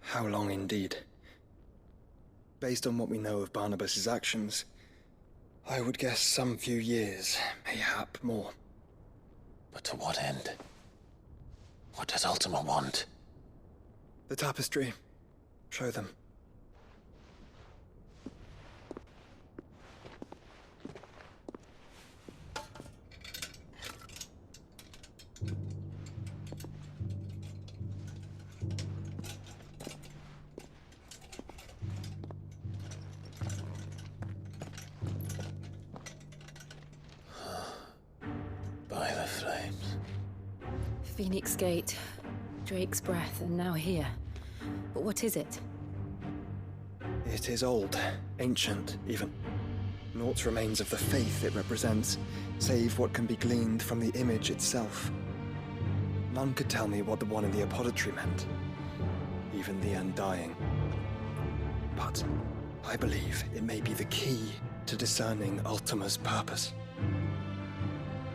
How long indeed? Based on what we know of Barnabas's actions, I would guess some few years, mayhap more. But to what end? What does Ultima want? The tapestry. Show them. By the flames. Phoenix Gate, Drake's Breath, and now here. But what is it? It is old, ancient, even. Naught remains of the faith it represents, save what can be gleaned from the image itself. None could tell me what the one in the apothecary meant, even the Undying. But I believe it may be the key to discerning Ultima's purpose.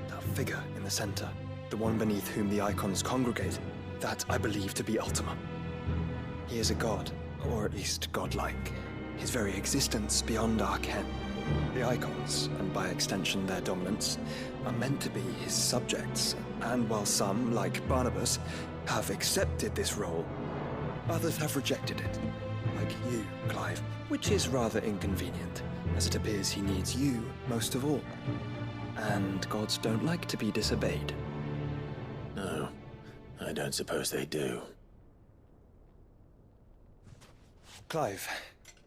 That figure in the center, the one beneath whom the icons congregate, that I believe to be Ultima. He is a god, or at least godlike. His very existence beyond our ken. The icons, and by extension their dominants, are meant to be his subjects, and while some, like Barnabas, have accepted this role, others have rejected it. Like you, Clive, which is rather inconvenient, as it appears he needs you most of all. And gods don't like to be disobeyed. No, I don't suppose they do. Clive,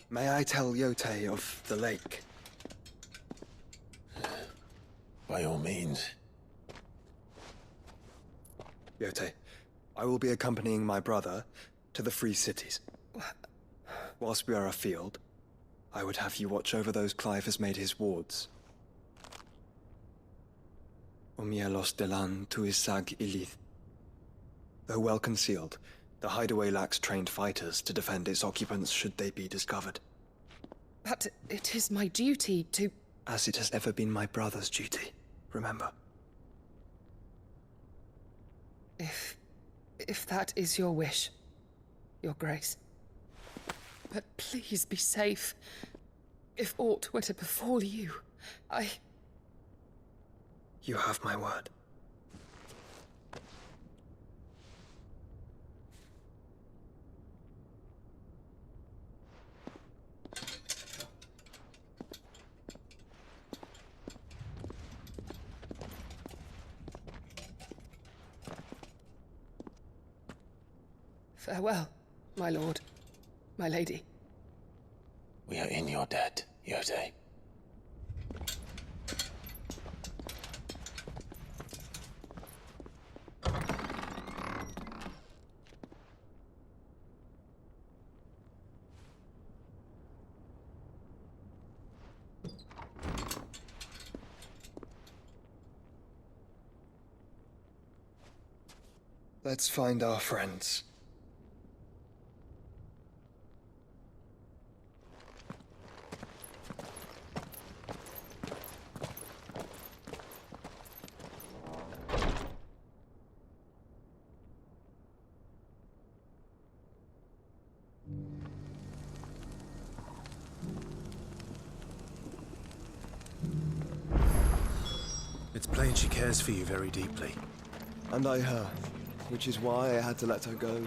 may I tell Yote of the lake? By all means. Yote, I will be accompanying my brother to the Free Cities. Whilst we are afield, I would have you watch over those Clive has made his wards. Omielos delan tuisag ilith. Though well concealed, the hideaway lacks trained fighters to defend its occupants should they be discovered. But it is my duty to... As it has ever been my brother's duty, remember. If that is your wish, Your Grace. But please be safe. If aught were to befall you, You have my word. Farewell, my lord, my lady. We are in your debt, Yote. Let's find our friends. It's plain she cares for you very deeply. And I her, which is why I had to let her go.